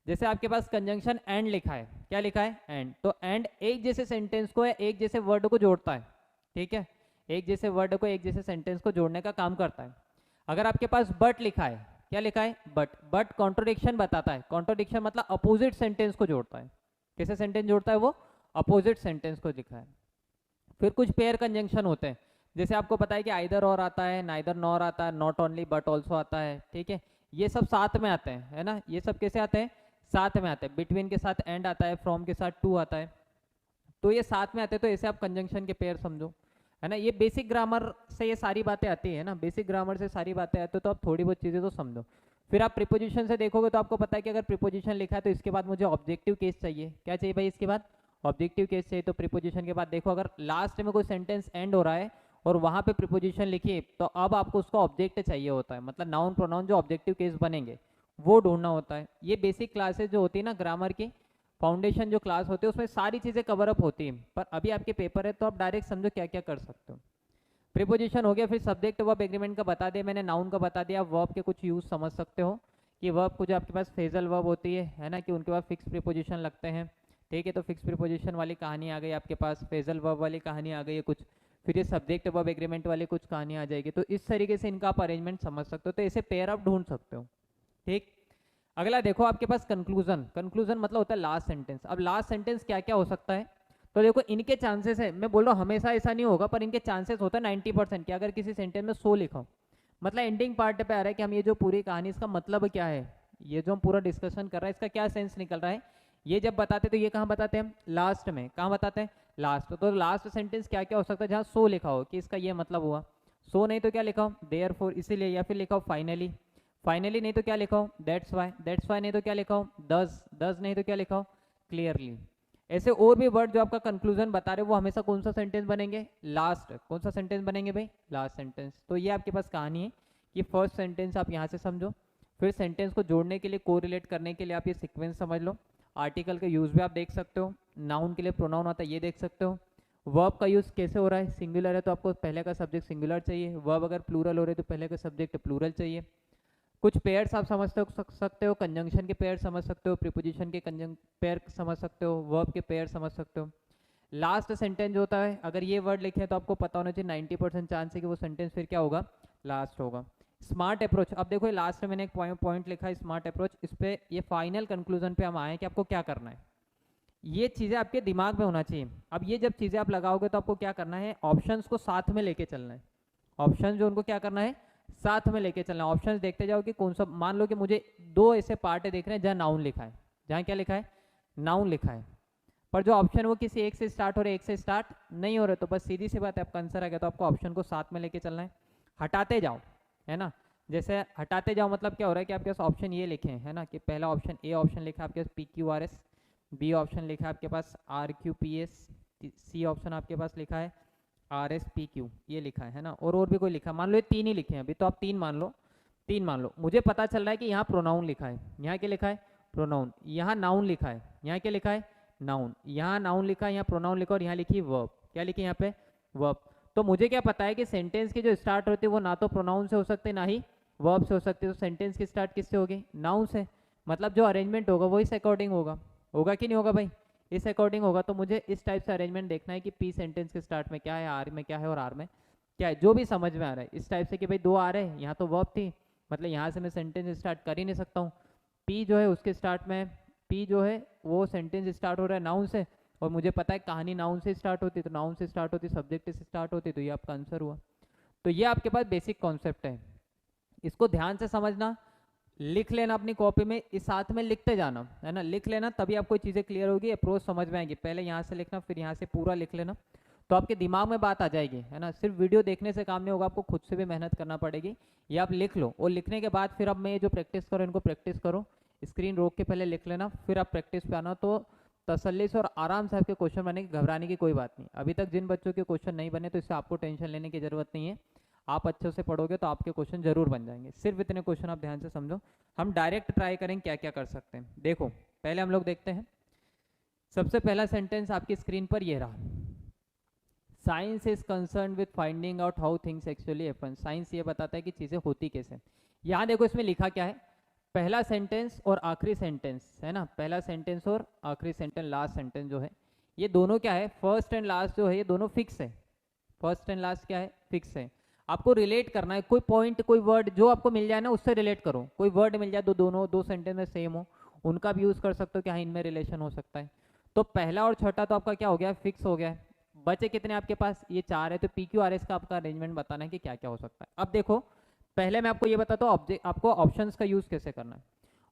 जैसे आपके पास कंजंक्शन एंड लिखा है, क्या लिखा है? एंड। तो एंड एक जैसे सेंटेंस को या एक जैसे वर्ड को जोड़ता है, ठीक है? एक जैसे वर्ड को एक जैसे सेंटेंस को जोड़ने का काम करता है। अगर आपके पास बट लिखा है, क्या लिखा है? बट। बट कॉन्ट्रोडिक्शन बताता है। कॉन्ट्रोडिक्शन मतलब अपोजिट सेंटेंस को जोड़ता है। कैसे सेंटेंस जोड़ता है वो? अपोजिट सेंटेंस को लिखा है। फिर कुछ पेयर कंजंक्शन होते हैं, जैसे आपको पता है कि आइदर और आता है, नाइदर नॉर आता है, नॉट ओनली बट ऑल्सो आता है, ठीक है? ये सब साथ में आते हैं, है ना? ये सब कैसे आते हैं? साथ में आते हैं। बिटवीन के साथ एंड आता है, फ्रॉम के साथ टू आता है, तो ये साथ में आते हैं, तो ऐसे आप कंजंक्शन के पेयर समझो, है ना? ये बेसिक ग्रामर से ये सारी बातें आती है ना, बेसिक ग्रामर से सारी बातें आती है, तो आप थोड़ी बहुत चीज़ें तो समझो। फिर आप प्रीपोजिशन से देखोगे तो आपको पता है कि अगर प्रीपोजिशन लिखा है तो इसके बाद मुझे ऑब्जेक्टिव केस चाहिए। क्या चाहिए भाई? इसके बाद ऑब्जेक्टिव केस चाहिए। तो प्रीपोजिशन के बाद देखो अगर लास्ट में कोई सेंटेंस एंड हो रहा है और वहां पे प्रीपोजिशन लिखिए तो अब आपको उसका ऑब्जेक्ट चाहिए होता है, मतलब नाउन प्रोनाउन जो ऑब्जेक्टिव केस बनेंगे वो ढूंढना होता है। ये बेसिक क्लासेस जो होती है ना ग्रामर की, फाउंडेशन जो क्लास होती है उसमें सारी चीज़ें कवर अप होती हैं, पर अभी आपके पेपर है तो आप डायरेक्ट समझो क्या क्या कर सकते हो। प्रीपोजिशन हो गया। फिर सब्जेक्ट वर्ब एग्रीमेंट का बता दिया मैंने, नाउन का बता दिया। वर्ब के कुछ यूज समझ सकते हो कि वर्ब को जो आपके पास फेजल वर्ब होती है ना, कि उनके पास फिक्स प्रीपोजिशन लगते हैं, ठीक है? तो फिक्स प्रीपोजिशन वाली कहानी आ गई आपके पास, फेजल वर्ब वाली कहानी आ गई है कुछ, फिर ये सब्जेक्ट वर्ब एग्रीमेंट वाली कुछ कहानी आ जाएगी। तो इस तरीके से इनका आप अरेंजमेंट समझ सकते हो, तो ऐसे पेयर आप ढूंढ सकते हो, ठीक? अगला देखो आपके पास कंक्लूजन। कंक्लूजन मतलब होता है लास्ट सेंटेंस। अब लास्ट सेंटेंस क्या क्या हो सकता है? तो देखो इनके चांसेस है, मैं बोल रहा हूँ हमेशा ऐसा नहीं होगा, पर इनके चांसेस होता है 90% कि अगर किसी सेंटेंस में सो लिखा हो, मतलब एंडिंग पार्ट पे आ रहा है कि हम ये जो पूरी कहानी इसका मतलब क्या है, ये जो हम पूरा डिस्कशन कर रहे हैं इसका क्या सेंस निकल रहा है, ये जब बताते तो ये कहाँ बताते हैं हम? लास्ट में। कहाँ बताते हैं? लास्ट। तो लास्ट सेंटेंस क्या क्या हो सकता है जहाँ सो लिखा हो कि इसका ये मतलब हुआ। सो नहीं तो क्या लिखा हो? देयरफॉर, इसीलिए, या फिर लिखा हो फाइनली। फाइनली नहीं तो क्या लिखा हो? That's why. दैट्स वाई नहीं तो क्या लिखा हो? दस। दस नहीं तो क्या लिखा हो? क्लियरली। ऐसे और भी वर्ड जो आपका कंक्लूजन बता रहे हो वो हमेशा कौन सा सेंटेंस बनेंगे? लास्ट। कौन सा सेंटेंस बनेंगे भाई? Last sentence. तो ये आपके पास कहानी है कि फर्स्ट सेंटेंस आप यहाँ से समझो, फिर सेंटेंस को जोड़ने के लिए, कोरिलेट करने के लिए आप ये सीक्वेंस समझ लो। आर्टिकल का यूज भी आप देख सकते हो, नाउन के लिए प्रोनाउन आता है ये देख सकते हो। वर्ब का यूज कैसे हो रहा है? सिंगुलर है तो आपको पहले का सब्जेक्ट सिंगुलर चाहिए, वर्ब अगर प्लूरल हो रहे तो पहले का सब्जेक्ट प्लूरल चाहिए। कुछ पेयर्स आप सकते हो, कंजंक्शन के पेयर समझ सकते हो, प्रीपोजिशन के पेयर समझ सकते हो, वर्ब के पेयर समझ सकते हो। लास्ट सेंटेंस जो होता है अगर ये वर्ड लिखे हैं तो आपको पता होना चाहिए 90% चांस है कि वो सेंटेंस फिर क्या होगा? लास्ट होगा। Smart approach. अब देखो लास्ट में मैंने एक पॉइंट लिखा है स्मार्ट अप्रोच, इस पे ये फाइनल कंक्लूजन पे हम आए कि आपको क्या करना है। ये चीज़ें आपके दिमाग में होना चाहिए। अब ये जब चीज़ें आप लगाओगे तो आपको क्या करना है? ऑप्शंस को साथ में लेके चलना है। ऑप्शन जो उनको क्या करना है? साथ में लेके चलना। ऑप्शंस देखते जाओ कि कौन सा, मान लो कि मुझे दो ऐसे पार्ट है देख रहे हैं जहाँ नाउन लिखा है, जहाँ क्या लिखा है? नाउन लिखा है, पर जो ऑप्शन वो किसी एक से स्टार्ट हो रहे, एक से स्टार्ट नहीं हो रहे, तो बस सीधी सी बात है आपका आंसर आ गया। तो आपको ऑप्शन को साथ में लेके चलना है, हटाते जाओ, है ना? जैसे हटाते जाओ मतलब क्या हो रहा है कि आपके पास ऑप्शन ये लिखे हैं, है ना, कि पहला ऑप्शन ए ऑप्शन लिखा है आपके पास PQRS, बी ऑप्शन लिखा है आपके पास RQPS, सी ऑप्शन आपके पास लिखा है RSPQ, ये लिखा है ना, और भी कोई लिखा है, मान लो ये तीन ही लिखे हैं अभी, तो आप तीन मान लो, तीन मान लो। मुझे पता चल रहा है कि यहाँ प्रोनाउन लिखा है, यहाँ क्या लिखा है? प्रोनाउन। यहाँ नाउन लिखा है, यहाँ क्या लिखा है? नाउन। यहाँ नाउन लिखा है, यहाँ प्रोनाउन लिखा, और यहाँ लिखी वर्ब। क्या लिखी यहाँ पे? वर्ब। तो मुझे क्या पता है कि सेंटेंस की जो स्टार्ट होती है वो ना तो प्रोनाउन से हो सकते ना ही वर्ब से हो सकती है। तो सेंटेंस की स्टार्ट किससे होगी? नाउन से। मतलब जो अरेंजमेंट होगा वो इस अकॉर्डिंग होगा, होगा कि नहीं होगा भाई? इस अकॉर्डिंग होगा। तो मुझे इस टाइप से अरेंजमेंट देखना है कि पी सेंटेंस के स्टार्ट में क्या है, आर में क्या है और आर में क्या है, जो भी समझ में आ रहा है इस टाइप से कि भाई दो आ रहे हैं, यहाँ तो वर्ब थी, मतलब यहाँ से मैं सेंटेंस स्टार्ट कर ही नहीं सकता हूँ। पी जो है उसके स्टार्ट में पी जो है वो सेंटेंस स्टार्ट हो रहा है नाउन से, और मुझे पता है कहानी नाउन से स्टार्ट होती है, तो नाउन से स्टार्ट होती, सब्जेक्ट से स्टार्ट होती, तो ये आपका आंसर हुआ। तो ये आपके पास बेसिक कॉन्सेप्ट है, इसको ध्यान से समझना, लिख लेना अपनी कॉपी में, इस साथ में लिखते जाना, है ना, लिख लेना, तभी आपको चीज़ें क्लियर होगी, अप्रोच समझ में आएगी। पहले यहाँ से लिखना, फिर यहाँ से पूरा लिख लेना, तो आपके दिमाग में बात आ जाएगी, है ना। सिर्फ वीडियो देखने से काम नहीं होगा, आपको खुद से भी मेहनत करना पड़ेगी। ये आप लिख लो, और लिखने के बाद फिर अब मैं जो प्रैक्टिस करो इनको प्रैक्टिस करो, स्क्रीन रोक के पहले लिख लेना, फिर आप प्रैक्टिस पे आना, तो तसल्ली से और आराम से आपके क्वेश्चन बनेंगे, घबराने की कोई बात नहीं। अभी तक जिन बच्चों के क्वेश्चन नहीं बने तो इससे आपको टेंशन लेने की जरूरत नहीं है, आप अच्छे से पढ़ोगे तो आपके क्वेश्चन जरूर बन जाएंगे। सिर्फ इतने क्वेश्चन आप ध्यान से समझो। हम डायरेक्ट ट्राई करेंगे क्या क्या कर सकते हैं। देखो पहले हम लोग देखते हैं, सबसे पहला सेंटेंस आपकी स्क्रीन पर ये रहा, science is concern with finding out how things actually happen. Science ये बताता है कि चीज़ें होती कैसे। यहाँ देखो इसमें लिखा क्या है, पहला सेंटेंस और आखिरी सेंटेंस, है ना, पहला सेंटेंस और आखिरी सेंटेंस, लास्ट सेंटेंस जो है, ये दोनों क्या है, फर्स्ट एंड लास्ट जो है ये दोनों फिक्स है। फर्स्ट एंड लास्ट क्या है, फिक्स है। आपको रिलेट करना है, कोई पॉइंट कोई वर्ड जो आपको मिल जाए ना उससे रिलेट करो। कोई वर्ड मिल जाए दोनों दो सेंटेंस में सेम हो, उनका भी यूज़ कर सकते हो कि हाँ इनमें रिलेशन हो सकता है। तो पहला और छठा तो आपका क्या हो गया, फिक्स हो गया है। बचे कितने आपके पास, ये 4 है, तो पी क्यू आर एस का आपका अरेंजमेंट बताना है कि क्या क्या हो सकता है। अब देखो पहले मैं आपको ये बताता हूँ आपको ऑप्शंस का यूज़ कैसे करना है।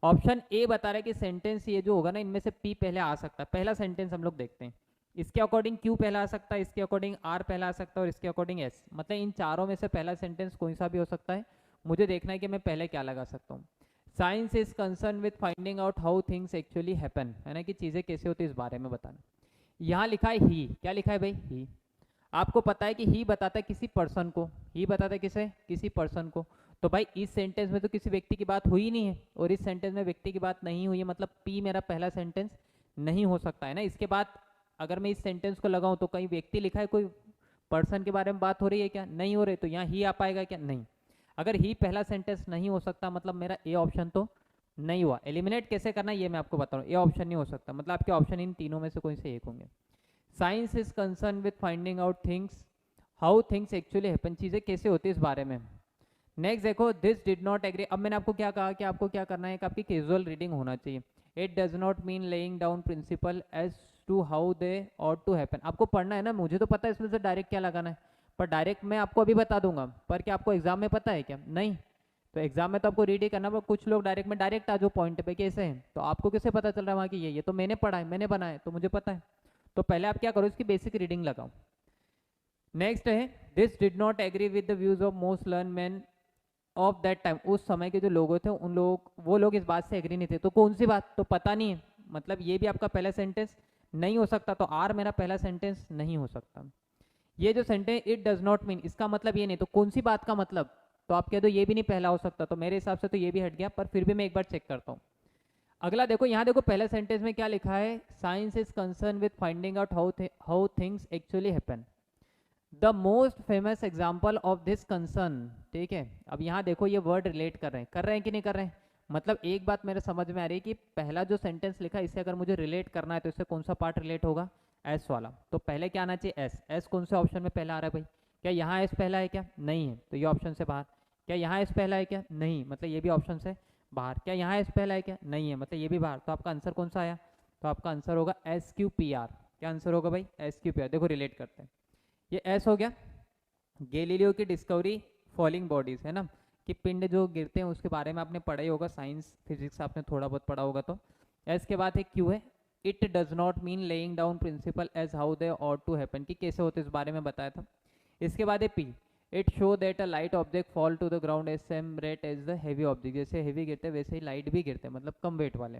ऑप्शन ए बता रहा है कि सेंटेंस ये जो होगा ना इनमें से पी पहले आ सकता है। पहला सेंटेंस हम लोग देखते हैं, इसके अकॉर्डिंग क्यू पहला आ सकता है, इसके अकॉर्डिंग आर पहला आ सकता है, और इसके अकॉर्डिंग एस। मतलब इन चारों में से पहला सेंटेंस कोई सा भी हो सकता है। मुझे देखना है कि मैं पहले क्या लगा सकता हूँ। Science is concern with finding out how things actually happen, है ना, कि चीज़ें कैसे होती है इस बारे में बताना। यहाँ लिखा है ही, क्या लिखा है भाई, ही। आपको पता है कि ही बताता है किसी पर्सन को, ही बताता है किसे, किसी पर्सन को। तो भाई इस सेंटेंस में तो किसी व्यक्ति की बात हुई ही नहीं है, और इस सेंटेंस में व्यक्ति की बात नहीं हुई है, मतलब पी मेरा पहला सेंटेंस नहीं हो सकता है ना। इसके बाद अगर मैं इस सेंटेंस को लगाऊं तो कहीं व्यक्ति लिखा है, कोई पर्सन के बारे में बात हो रही है क्या, नहीं हो रही, तो यहाँ ही आ पाएगा क्या, नहीं। अगर ही पहला सेंटेंस नहीं हो सकता मतलब मेरा ए ऑप्शन तो नहीं हुआ। एलिमिनेट कैसे करना ये मैं आपको बता रहा हूँ, ए ऑप्शन नहीं हो सकता, मतलब आपके ऑप्शन इन तीनों में से कोई से एक होंगे। Science is concern with finding out things how things actually happen, चीज़ें कैसे होती है इस बारे में। नेक्स्ट देखो, दिस डिड नॉट एग्री। अब मैंने आपको क्या कहा कि आपको क्या करना है कि आपकी कैजुअल रीडिंग होना चाहिए। It does not mean laying down principle as to how they ought to happen. आपको पढ़ना है ना, मुझे तो पता है इसमें से डायरेक्ट क्या लगाना है, पर डायरेक्ट मैं आपको अभी बता दूंगा, पर क्या आपको एग्जाम में पता है क्या, नहीं। तो एग्जाम में तो आपको रीड ही करना, पर कुछ लोग डायरेक्ट में डायरेक्ट आ जाओ पॉइंट पे कैसे है, तो आपको कैसे पता चल रहा है वहाँ की ये तो मैंने पढ़ा है, मैंने बनाया है, तो मुझे पता है। तो पहले आप क्या करो, इसकी बेसिक रीडिंग लगाओ। नेक्स्ट है, this did not agree with the views of most learn man of that time. उस समय के जो लोग थे उन लोग वो लोग इस बात से एग्री नहीं थे। तो कौन सी बात, तो पता नहीं है, मतलब ये भी आपका पहला सेंटेंस नहीं हो सकता, तो आर मेरा पहला सेंटेंस नहीं हो सकता। ये जो sentence it does not mean, इसका मतलब ये नहीं, तो कौन सी बात का मतलब, तो आप कह दो ये भी नहीं पहला हो सकता, तो मेरे हिसाब से तो ये भी हट गया, पर फिर भी मैं एक बार चेक करता हूँ। अगला देखो, यहाँ देखो पहले सेंटेंस में क्या लिखा है, science is concern with finding out how things actually happen. The most famous example of this concern, ठीक है। अब यहाँ देखो ये वर्ड रिलेट कर रहे हैं कि नहीं कर रहे हैं, मतलब एक बात मेरे समझ में आ रही है कि पहला जो सेंटेंस लिखा है इससे अगर मुझे रिलेट करना है तो इससे कौन सा पार्ट रिलेट होगा, एस वाला। तो पहले क्या आना चाहिए, एस। एस कौन से ऑप्शन में पहला आ रहा है भाई, क्या यहाँ एस पहला है क्या, नहीं है, तो ये ऑप्शन से बाहर। क्या यहाँ एस पहला है क्या, नहीं, मतलब ये भी ऑप्शन से बाहर। क्या यहाँ एस पहला है क्या, नहीं है, मतलब ये भी बाहर। तो आपका आंसर कौन सा आया, तो आपका आंसर होगा एस क्यू पी आर। क्या आंसर होगा भाई, एस क्यू पी आर। देखो रिलेट करते हैं, ये एस हो गया, गैलीलियो की डिस्कवरी फॉलिंग बॉडीज, है ना, कि पिंड जो गिरते हैं उसके बारे में आपने पढ़ा ही होगा, साइंस फिजिक्स आपने थोड़ा बहुत पढ़ा होगा। तो एस के बाद है क्यू है, it does not mean laying down principle as how they ought to happen, कि कैसे होते इस बारे में बताया था। इसके बाद है P, it show that a light object fall to the ground as same rate as the heavy object, जैसे हैवी गिरते वैसे ही लाइट भी गिरते, मतलब कम वेट वाले,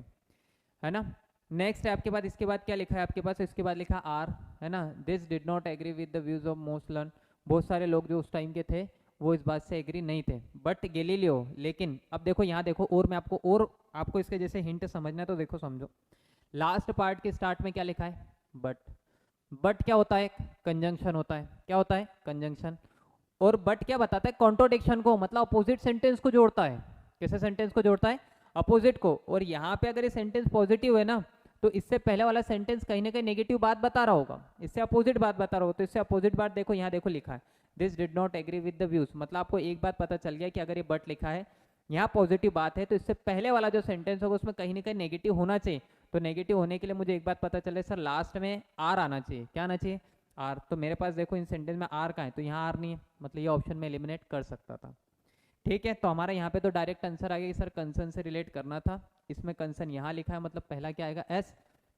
है ना। नेक्स्ट है आपके बाद, इसके बाद क्या लिखा है आपके पास, इसके बाद लिखा आर, है ना, this did not agree with the views of most learn. बहुत सारे लोग जो उस टाइम के थे वो इस बात से एग्री नहीं थे, बट गैलीलियो, लेकिन अब देखो यहाँ देखो, और मैं आपको इसके जैसे हिंट समझना है तो देखो समझो, लास्ट पार्ट के स्टार्ट में क्या लिखा है, बट। बट क्या होता है, कंजंक्शन होता है, क्या होता है, कंजंक्शन। और बट क्या बताता है, कॉन्ट्रोडिक्शन को, मतलब अपोजिट सेंटेंस को जोड़ता है। कैसे सेंटेंस को जोड़ता है, अपोजिट को। और यहाँ पे अगर ये सेंटेंस पॉजिटिव है ना, तो इससे पहले वाला सेंटेंस कहीं ना कहीं नेगेटिव बात बता रहा होगा, इससे अपोजिट बात बता रहा होगा, तो इससे अपोजिट बात देखो, यहाँ देखो लिखा है this did not agree with the views. मतलब आपको एक बात पता चल गया कि अगर ये बट लिखा है यहाँ पॉजिटिव बात है, तो इससे पहले वाला जो सेंटेंस होगा उसमें कहीं ना कहीं नेगेटिव होना चाहिए, तो नेगेटिव होने के लिए मुझे एक बात पता चले सर लास्ट में आर आना चाहिए, क्या आना चाहिए, आर। तो मेरे पास देखो इन सेंटेंस में आर कहाँ है, तो यहाँ आर नहीं है, मतलब ये ऑप्शन में एलिमिनेट कर सकता था। ठीक है, तो हमारा यहाँ पे तो डायरेक्ट आंसर आ गया कि सर कंसर्न से रिलेट करना था। इसमें कंसर्न यहाँ लिखा है, मतलब पहला क्या आएगा, एस।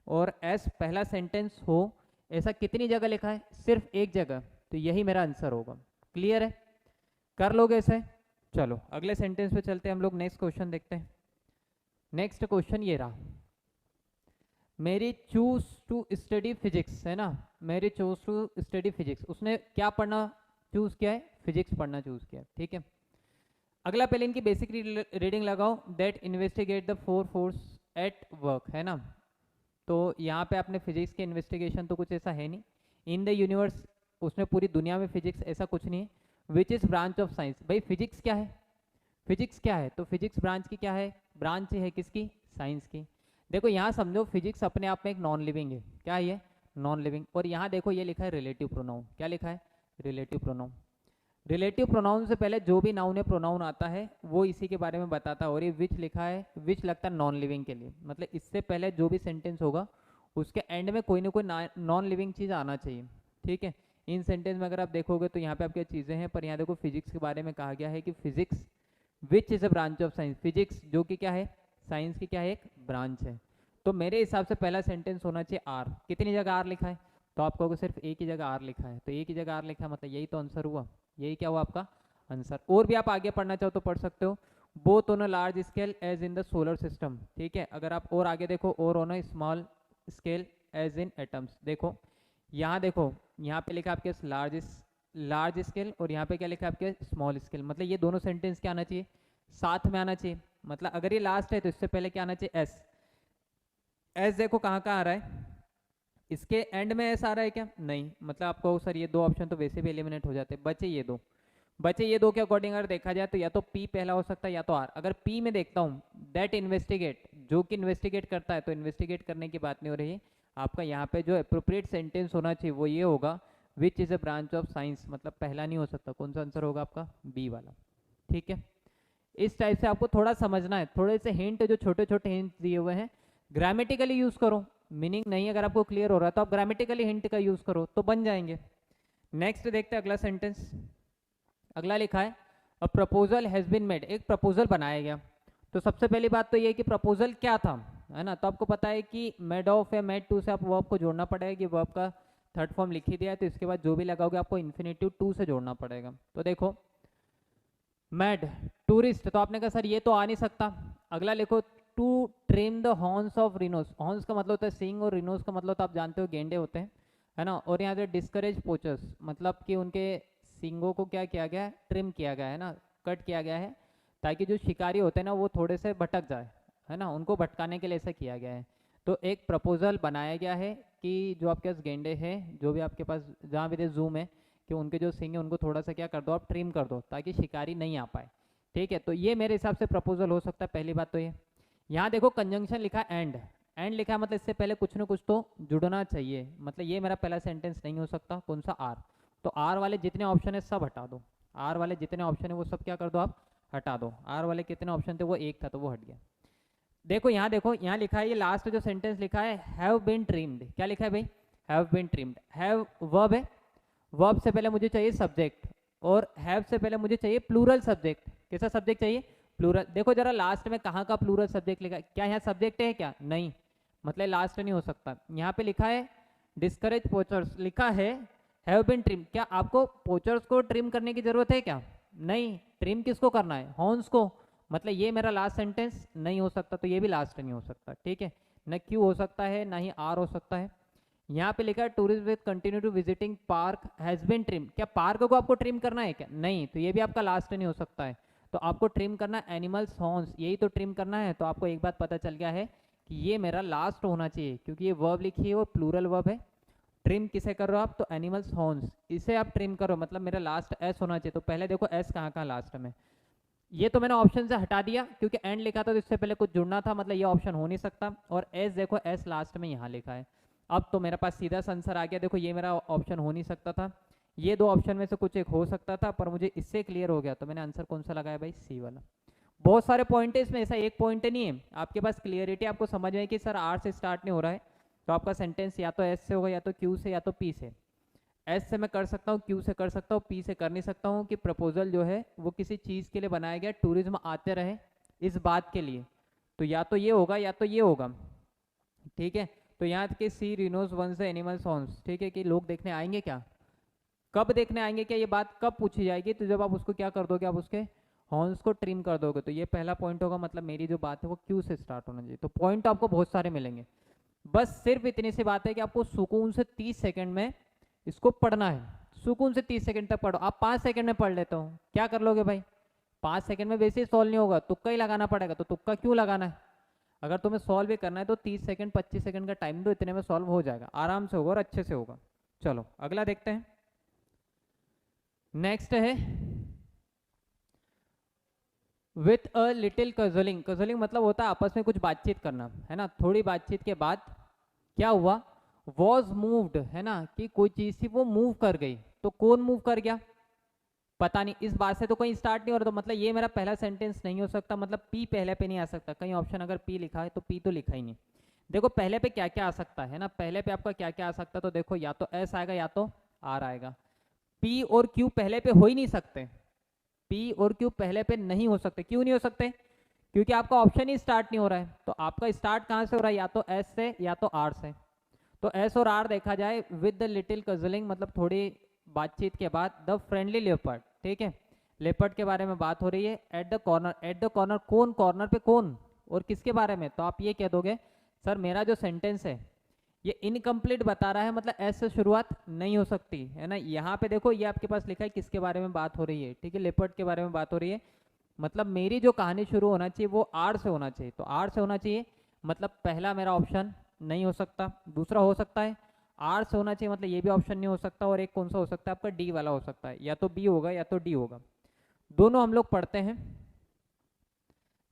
और एस पहला सेंटेंस हो, ऐसा कितनी जगह लिखा है, सिर्फ एक जगह, तो यही मेरा आंसर होगा। क्लियर है, कर लोगे इसे। चलो अगले सेंटेंस पे चलते हैं हम लोग, नेक्स्ट क्वेश्चन देखते हैं। नेक्स्ट क्वेश्चन ये रहा, मेरी चूज टू स्टडी फिजिक्स, है ना, मेरी चूज टू स्टडी फिजिक्स, उसने क्या पढ़ना चूज किया है, फिजिक्स पढ़ना चूज किया है। ठीक है, अगला पहले इनकी बेसिक रीडिंग लगाओ, that investigate the four force at work, है ना। तो यहाँ पे आपने फिजिक्स के इन्वेस्टिगेशन तो कुछ ऐसा है नहीं, इन द यूनिवर्स, उसमें पूरी दुनिया में फिजिक्स ऐसा कुछ नहीं है। Which is branch of science, भाई फिजिक्स क्या है, फिजिक्स क्या है, तो फिजिक्स ब्रांच की क्या है, ब्रांच है किसकी, साइंस की। देखो यहाँ समझो फिजिक्स अपने आप में एक नॉन लिविंग है, क्या है ये, नॉन लिविंग। और यहाँ देखो ये लिखा है रिलेटिव प्रोनाउन, क्या लिखा है, रिलेटिव प्रोनाउन। रिलेटिव प्रोनाउन से पहले जो भी नाउन या प्रोनाउन आता है वो इसी के बारे में बताता है। और ये विच लिखा है, विच लगता है नॉन लिविंग के लिए, मतलब इससे पहले जो भी सेंटेंस होगा उसके एंड में कोई ना कोई नॉन लिविंग चीज़ आना चाहिए। ठीक है, इन सेंटेंस में अगर आप देखोगे तो यहाँ पे आपकी चीज़ें हैं, पर यहाँ देखो फिजिक्स के बारे में कहा गया है कि physics which is a branch of science, physics जो कि क्या है, साइंस की क्या है, एक ब्रांच है। तो मेरे हिसाब से पहला सेंटेंस होना चाहिए आर। कितनी जगह आर लिखा है, तो आप कहोगे सिर्फ एक ही जगह आर लिखा है, तो एक ही जगह आर लिखा है, मतलब यही तो आंसर हुआ, यही क्या हुआ आपका आंसर। और भी आप आगे पढ़ना चाहो तो पढ़ सकते हो, both on a large scale as in the solar system. ठीक है, अगर आप और आगे देखो, और on a small scale as in atoms, देखो यहाँ देखो, यहाँ पे लिखा आपके लार्ज स्केल, और यहाँ पे क्या लिखा है आपके स्मॉल स्केल, मतलब ये दोनों सेंटेंस क्या आना चाहिए, साथ में आना चाहिए। मतलब अगर ये लास्ट है तो इससे पहले क्या आना चाहिए, एस। एस देखो कहाँ कहाँ आ रहा है, इसके एंड में एस आ रहा है क्या, नहीं, मतलब आपको सर ये दो ऑप्शन तो वैसे भी एलिमिनेट हो जाते, बचे ये दो, बचे ये दो के अकॉर्डिंग अगर देखा जाए तो या तो पी पहला हो सकता है या तो आर। अगर पी में देखता हूँ, दैट इन्वेस्टिगेट, जो कि इन्वेस्टिगेट करता है, तो इन्वेस्टिगेट करने की बात नहीं हो रही, आपका यहाँ पे जो अप्रोप्रिएट सेंटेंस होना चाहिए वो ये होगा, which is a branch of science, मतलब पहला नहीं हो सकता, कौन सा आंसर होगा आपका, बी वाला। ठीक है, इस टाइप से आपको थोड़ा समझना है, थोड़े से हिंट जो छोटे छोटे हिंट दिए हुए हैं, ग्रामेटिकली यूज करो, मीनिंग नहीं अगर आपको क्लियर हो रहा है तो आप ग्रामेटिकली हिंट का यूज करो तो बन जाएंगे। नेक्स्ट देखते हैं अगला सेंटेंस। अगला लिखा है, a proposal has been made, एक प्रपोजल बनाया गया। तो सबसे पहली बात तो ये कि प्रपोजल क्या था, है ना, तो आपको पता है कि मेड ऑफ या मेड टू से आप वर्ब को जोड़ना पड़ेगा, कि वर्ब का थर्ड फॉर्म लिख ही दिया है, तो इसके बाद जो भी लगाओगे आपको इन्फिनेटिव टू से जोड़ना पड़ेगा। तो देखो मेड टूरिस्ट, तो आपने कहा सर ये तो आ नहीं सकता। अगला लिखो, to trim the horns of rhinos, horns का मतलब होता है सींग, और रिनोस का मतलब तो आप जानते हो गेंडे होते हैं, है ना। और यहाँ पे डिस्करेज पोचर्स, मतलब कि उनके सींगों को क्या किया गया है, ट्रिम किया गया है ना, कट किया गया है, ताकि जो शिकारी होते हैं ना वो थोड़े से भटक जाए, है ना, उनको भटकाने के लिए ऐसा किया गया है। तो एक प्रपोजल बनाया गया है कि जो आपके पास गेंडे हैं, जो भी आपके पास जहाँ भी जूम है, कि उनके जो सिंग है उनको थोड़ा सा क्या कर दो, आप ट्रिम कर दो, ताकि शिकारी नहीं आ पाए। ठीक है, तो ये मेरे हिसाब से प्रपोजल हो सकता है, पहली बात तो ये। यहाँ देखो कंजंक्शन लिखा है एंड, एंड लिखा है, मतलब इससे पहले कुछ ना कुछ तो जुड़ना चाहिए, मतलब ये मेरा पहला सेंटेंस नहीं हो सकता, कौन सा, आर। तो आर वाले जितने ऑप्शन है सब हटा दो, आर वाले जितने ऑप्शन है वो सब क्या कर दो, आप हटा दो। आर वाले कितने ऑप्शन थे, वो एक था तो वो हट गया। देखो यहाँ लिखा है, ये लास्ट जो सेंटेंस लिखा है, हैव बीन ट्रिम्ड, क्या लिखा है भाई, have been trimmed, have verb है, वर्ब से पहले मुझे चाहिए सब्जेक्ट, और हैव से पहले मुझे चाहिए प्लूरल सब्जेक्ट। कैसा सब्जेक्ट चाहिए, प्लूरल। देखो जरा लास्ट में कहाँ का प्लूरल सब्जेक्ट लिखा है, क्या यहाँ सब्जेक्ट है क्या, नहीं, मतलब लास्ट नहीं हो सकता। यहाँ पे लिखा है डिस्करेज पोचर्स, लिखा है हैव बीन ट्रिम, क्या आपको पोचर्स को ट्रिम करने की जरूरत है क्या, नहीं, ट्रिम किसको करना है, हॉर्न्स को, मतलब ये मेरा लास्ट सेंटेंस नहीं हो सकता, तो ये भी लास्ट नहीं हो सकता। ठीक है, न क्यू हो सकता है ना ही आर हो सकता है। यहाँ पे लिखा है tourist with continue to visiting park has been trim, क्या पार्क को आपको ट्रिम करना है क्या, नहीं, तो ये भी आपका लास्ट नहीं हो सकता है। तो आपको ट्रिम करना एनिमल्स हॉर्न्स, यही तो ट्रिम करना है। तो आपको एक बात पता चल गया है कि ये मेरा लास्ट होना चाहिए, क्योंकि ये वर्ब लिखी है वो प्लूरल वर्ब है। ट्रिम किसे कर रहे हो आप, तो एनिमल्स हॉर्न्स, इसे आप ट्रिम करो, मतलब मेरा लास्ट एस होना चाहिए। तो पहले देखो एस कहाँ कहाँ लास्ट में, ये तो मैंने ऑप्शन से हटा दिया क्योंकि एंड लिखा था तो इससे पहले कुछ जुड़ना था, मतलब ये ऑप्शन हो नहीं सकता। और एस देखो, एस लास्ट में यहाँ लिखा है, अब तो मेरे पास सीधा सा आंसर आ गया। देखो ये मेरा ऑप्शन हो नहीं सकता था, ये दो ऑप्शन में से कुछ एक हो सकता था, पर मुझे इससे क्लियर हो गया, तो मैंने आंसर कौन सा लगाया भाई, सी वाला। बहुत सारे पॉइंट है इसमें, ऐसा एक पॉइंट नहीं है। आपके पास क्लियरिटी आपको समझ में है कि सर आर से स्टार्ट नहीं हो रहा है, तो आपका सेंटेंस या तो एस से होगा, या तो क्यू से, या तो पी से। एस से मैं कर सकता हूँ, क्यू से कर सकता हूँ, पी से कर नहीं सकता हूँ कि प्रपोजल जो है वो किसी चीज़ के लिए बनाया गया, टूरिज्म आते रहे इस बात के लिए। तो या तो ये होगा या तो ये होगा, ठीक है। तो यहाँ के सी रिनोज वंस द एनिमल सॉन्ग्स, ठीक है, कि लोग देखने आएंगे क्या, कब देखने आएंगे क्या, ये बात कब पूछी जाएगी, तो जब आप उसको क्या कर दोगे, आप उसके हॉर्न्स को ट्रिम कर दोगे। तो ये पहला पॉइंट होगा, मतलब मेरी जो बात है वो क्यू से स्टार्ट होना चाहिए। तो पॉइंट आपको बहुत सारे मिलेंगे, बस सिर्फ इतनी सी बात है कि आपको सुकून से 30 सेकंड में इसको पढ़ना है। सुकून से 30 सेकंड तक पढ़ो। आप 5 सेकंड में पढ़ लेते हो, क्या कर लोगे भाई, 5 सेकंड में वैसे ही सॉल्व नहीं होगा, तुक्का ही लगाना पड़ेगा। तो तुक्का क्यों लगाना है, अगर तुम्हें सॉल्व भी करना है तो 30 सेकंड 25 सेकंड का टाइम दो, इतने में सॉल्व हो जाएगा, आराम से होगा और अच्छे से होगा। चलो अगला देखते हैं। नेक्स्ट है विथ अ लिटिल कजलिंग। कजलिंग मतलब होता है आपस में कुछ बातचीत करना, है ना। थोड़ी बातचीत के बाद क्या हुआ, वॉज मूव्ड, है ना, कि कोई चीज थी वो मूव कर गई। तो कौन मूव कर गया, पता नहीं, इस बात से तो कहीं स्टार्ट नहीं हो रहा, तो मतलब ये मेरा पहला सेंटेंस नहीं हो सकता, मतलब पी पहले पे नहीं आ सकता। कहीं ऑप्शन अगर पी लिखा है तो पी तो लिखा ही नहीं। देखो पहले पे क्या क्या आ सकता है ना, पहले पे आपका क्या क्या आ सकता है, तो देखो या तो एस आएगा या तो आर आएगा। पी और क्यू पहले पे हो ही नहीं सकते, पी और क्यू पहले पे नहीं हो सकते। क्यों नहीं हो सकते, क्योंकि आपका ऑप्शन ही स्टार्ट नहीं हो रहा है। तो आपका स्टार्ट कहाँ से हो रहा है, या तो एस से या तो आर से। तो एस और आर देखा जाए, विद द लिटिल कजलिंग मतलब थोड़ी बातचीत के बाद, द फ्रेंडली लेपर्ड, ठीक है, लेपर्ड के बारे में बात हो रही है। At the corner, at the corner कौन, कॉर्नर पे कौन और किसके बारे में, तो आप ये कह दोगे सर मेरा जो सेंटेंस है ये इनकम्प्लीट बता रहा है, मतलब एस से शुरुआत नहीं हो सकती, है ना। यहाँ पे देखो ये आपके पास लिखा है किसके बारे में बात हो रही है, ठीक है, लेपर्ड के बारे में बात हो रही है। मतलब मेरी जो कहानी शुरू होना चाहिए वो आर से होना चाहिए, तो आर से होना चाहिए, मतलब पहला मेरा ऑप्शन नहीं हो सकता। दूसरा हो सकता है आर से होना चाहिए, मतलब ये भी ऑप्शन नहीं हो सकता। और एक कौन सा हो सकता है आपका, डी वाला हो सकता है, या तो बी होगा या तो डी होगा। दोनों हम लोग पढ़ते हैं।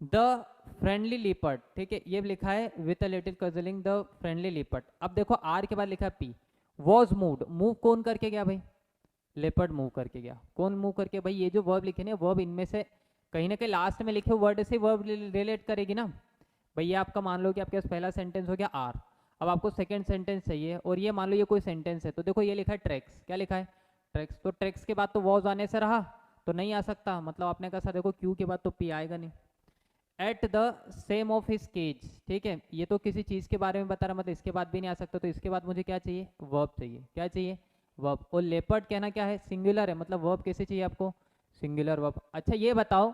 द फ्रेंडली लीपर्ड, ठीक है, ये लिखा है with a little cuddling the friendly leopard. अब देखो आर के बाद लिखा है पी, वॉज मूव्ड, मूव कौन करके गया भाई, लेपर्ड मूव करके गया। कौन मूव करके, भाई ये जो वर्ब लिखे ना, वर्ब इनमें से कहीं ना कहीं लास्ट में लिखे वर्ड से वर्ब रिलेट करेगी ना। भाई ये आपका मान लो कि आपके पास पहला सेंटेंस हो गया आर, अब आपको सेकंड सेंटेंस चाहिए, और ये मान लो ये कोई सेंटेंस है, तो देखो ये लिखा है ट्रैक्स, क्या लिखा है ट्रैक्स, तो ट्रैक्स के बाद तो वॉज आने से रहा, तो नहीं आ सकता, मतलब आपने कहा देखो क्यू के बाद तो पी आएगा नहीं। At the same of his cage, ठीक है, ये तो किसी चीज के बारे में बता रहा, मतलब इसके बाद भी नहीं आ सकता, तो इसके बाद मुझे क्या चाहिए, वर्ब चाहिए। क्या चाहिए, वर्ब। और लेपर्ड कहना क्या है, सिंगुलर है, मतलब वर्ब कैसे चाहिए आपको, सिंगुलर वर्ब। अच्छा ये बताओ,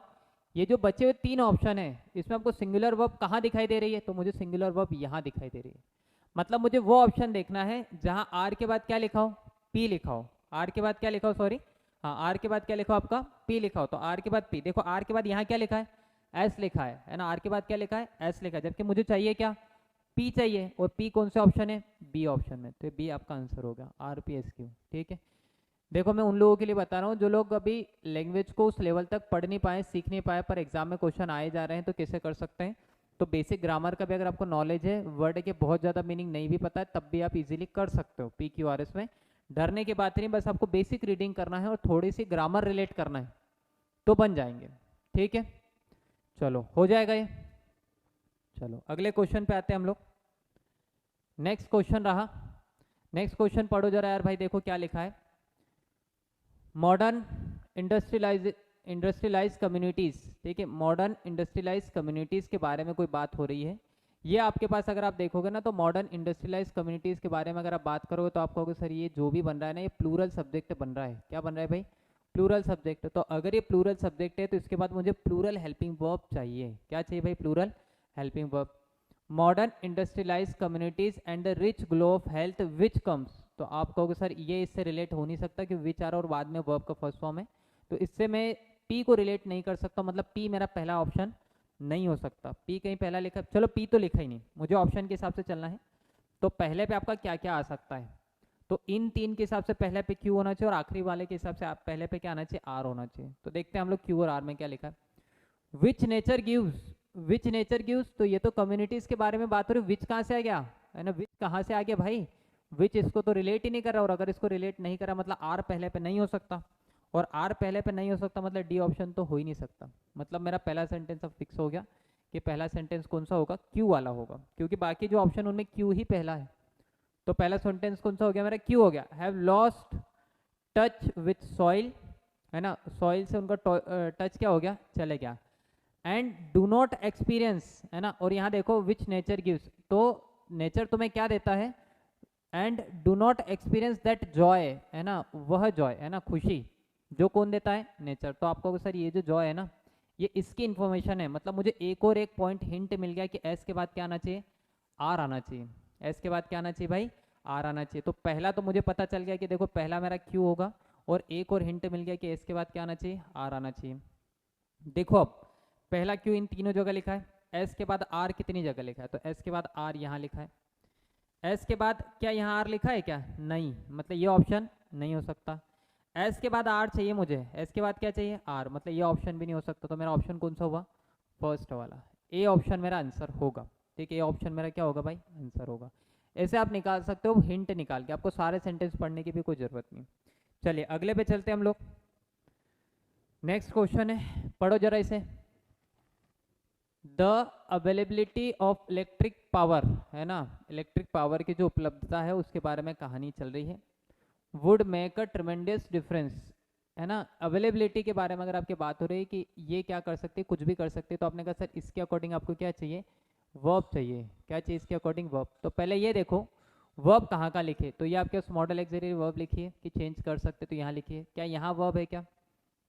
ये जो बचे हुए 3 ऑप्शन है इसमें आपको सिंगुलर वर्ब कहाँ दिखाई दे रही है, तो मुझे सिंगुलर वर्ब यहाँ दिखाई दे रही है। मतलब मुझे वो ऑप्शन देखना है जहाँ आर के बाद क्या लिखा हो, पी लिखा हो। आर के बाद क्या लिखा हो, सॉरी, हाँ आर के बाद क्या लिखा हो आपका, पी लिखा हो। तो आर के बाद पी, देखो आर के बाद यहाँ क्या लिखा है, एस लिखा है ना। आर के बाद क्या लिखा है, एस लिखा है, जबकि मुझे चाहिए क्या, पी चाहिए। और पी कौन से ऑप्शन है, बी ऑप्शन में, तो बी आपका आंसर होगा, आर पी एस क्यू, ठीक है। देखो मैं उन लोगों के लिए बता रहा हूँ जो लोग अभी लैंग्वेज को उस लेवल तक पढ़ नहीं पाए, सीख नहीं पाए, पर एग्जाम में क्वेश्चन आए जा रहे हैं, तो कैसे कर सकते हैं। तो बेसिक ग्रामर का भी अगर आपको नॉलेज है, वर्ड के बहुत ज़्यादा मीनिंग नहीं भी पता है, तब भी आप इजीली कर सकते हो PQRS में। डरने की बात नहीं, बस आपको बेसिक रीडिंग करना है और थोड़ी सी ग्रामर रिलेट करना है, तो बन जाएंगे, ठीक है। चलो हो जाएगा ये। चलो अगले क्वेश्चन पे आते हैं हम लोग। नेक्स्ट क्वेश्चन रहा, नेक्स्ट क्वेश्चन पढ़ो जरा यार भाई, देखो क्या लिखा है। मॉडर्न इंडस्ट्रियलाइज कम्युनिटीज़, ठीक है, मॉडर्न इंडस्ट्रियलाइज कम्युनिटीज़ के बारे में कोई बात हो रही है। ये आपके पास अगर आप देखोगे ना, तो मॉडर्न इंडस्ट्रियलाइज कम्युनिटीज़ के बारे में अगर आप बात करोगे, तो आप कहोगे सर ये जो भी बन रहा है ना, ये प्लूरल सब्जेक्ट बन रहा है। क्या बन रहा है भाई, प्लूरल सब्जेक्ट। तो अगर ये प्लूरल सब्जेक्ट है, तो इसके बाद मुझे प्लूरल हेल्पिंग वर्ब चाहिए। क्या चाहिए भाई, plural helping verb. Modern industrialise communities and the rich glow of health which comes, तो आप कहोगे सर ये इससे रिलेट हो नहीं सकता कि विच आर और बाद में वर्ब का फर्स्ट फॉर्म है, तो इससे मैं पी को रिलेट नहीं कर सकता, मतलब पी मेरा पहला ऑप्शन नहीं हो सकता। पी कहीं पहला लिखा, चलो पी तो लिखा ही नहीं, मुझे ऑप्शन के हिसाब से चलना है। तो पहले पे आपका क्या क्या आ सकता है, तो इन 3 के हिसाब से पहले पे क्यू होना चाहिए, और आखिरी वाले के हिसाब से आप पहले पे क्या आना चाहिए, आर होना चाहिए। तो देखते हैं हम लोग क्यू और आर में क्या लिखा है। विच नेचर गिव्स, विच नेचर गिव्स, तो ये तो कम्युनिटीज के बारे में बात हो रही है, विच कहाँ से आ गया, है ना, विच कहाँ से आ गया भाई, विच इसको तो रिलेट ही नहीं कर रहा, और अगर इसको रिलेट नहीं करा मतलब आर पहले पे नहीं हो सकता। और आर पहले पे नहीं हो सकता, मतलब डी ऑप्शन तो हो ही नहीं सकता। मतलब मेरा पहला सेंटेंस अब फिक्स हो गया कि पहला सेंटेंस कौन सा होगा, क्यू वाला होगा, क्योंकि बाकी जो ऑप्शन उनमें क्यू ही पहला है। तो पहला सेंटेंस कौन सा हो गया मेरा, क्यू हो गया। Have lost touch with soil, है ना, सॉइल से उनका टच क्या हो गया, चले गया। एंड डू नॉट एक्सपीरियंस, है ना, और यहाँ देखो विच नेचर गिव्स, तो नेचर तुम्हें क्या देता है, and do not experience that Joy, है ना, वह जॉय, है ना, खुशी जो कौन देता है, नेचर। तो आपको सर ये जो जॉय है ना, ये इसकी इन्फॉर्मेशन है। मतलब मुझे एक और एक पॉइंट हिंट मिल गया कि एस के बाद क्या आना चाहिए, आर आना चाहिए। एस के बाद क्या आना चाहिए भाई, आर आना चाहिए। तो पहला तो मुझे पता चल गया कि देखो पहला मेरा क्यू होगा, और एक और हिंट मिल गया कि एस के बाद क्या आना चाहिए, आर आना चाहिए। देखो अब पहला क्यू इन तीनों जगह लिखा है, एस के बाद आर कितनी जगह लिखा है, तो एस के बाद आर यहाँ लिखा है। एस के बाद क्या यहाँ आर लिखा है क्या, नहीं, मतलब ये ऑप्शन नहीं हो सकता। एस के बाद आर चाहिए मुझे, एस के बाद क्या चाहिए, आर, मतलब ये ऑप्शन भी नहीं हो सकता। तो मेरा ऑप्शन कौन सा हुआ, फर्स्ट वाला, ए ऑप्शन मेरा आंसर होगा। ठीक है, ए ऑप्शन मेरा क्या होगा भाई, आंसर होगा। ऐसे आप निकाल सकते हो हिंट निकाल के, आपको सारे सेंटेंस पढ़ने की भी कोई जरूरत नहीं। चलिए अगले पे चलते हैं हम लोग। नेक्स्ट क्वेश्चन है, पढ़ो जरा इसे। The availability of electric power, है ना, इलेक्ट्रिक पावर की जो उपलब्धता है उसके बारे में कहानी चल रही है। Would make a tremendous difference, है ना, अवेलेबिलिटी के बारे में अगर आपकी बात हो रही है कि ये क्या कर सकते, कुछ भी कर सकते, तो आपने कहा सर इसके अकॉर्डिंग आपको क्या चाहिए, वर्ब चाहिए। क्या चाहिए इसके अकॉर्डिंग, वर्ब। तो पहले ये देखो वर्ब कहाँ का लिखे, तो ये आपके उस मॉडल एक्सिलरी वर्ब लिखिए कि चेंज कर सकते, तो यहाँ लिखिए। क्या यहाँ वर्ब है क्या,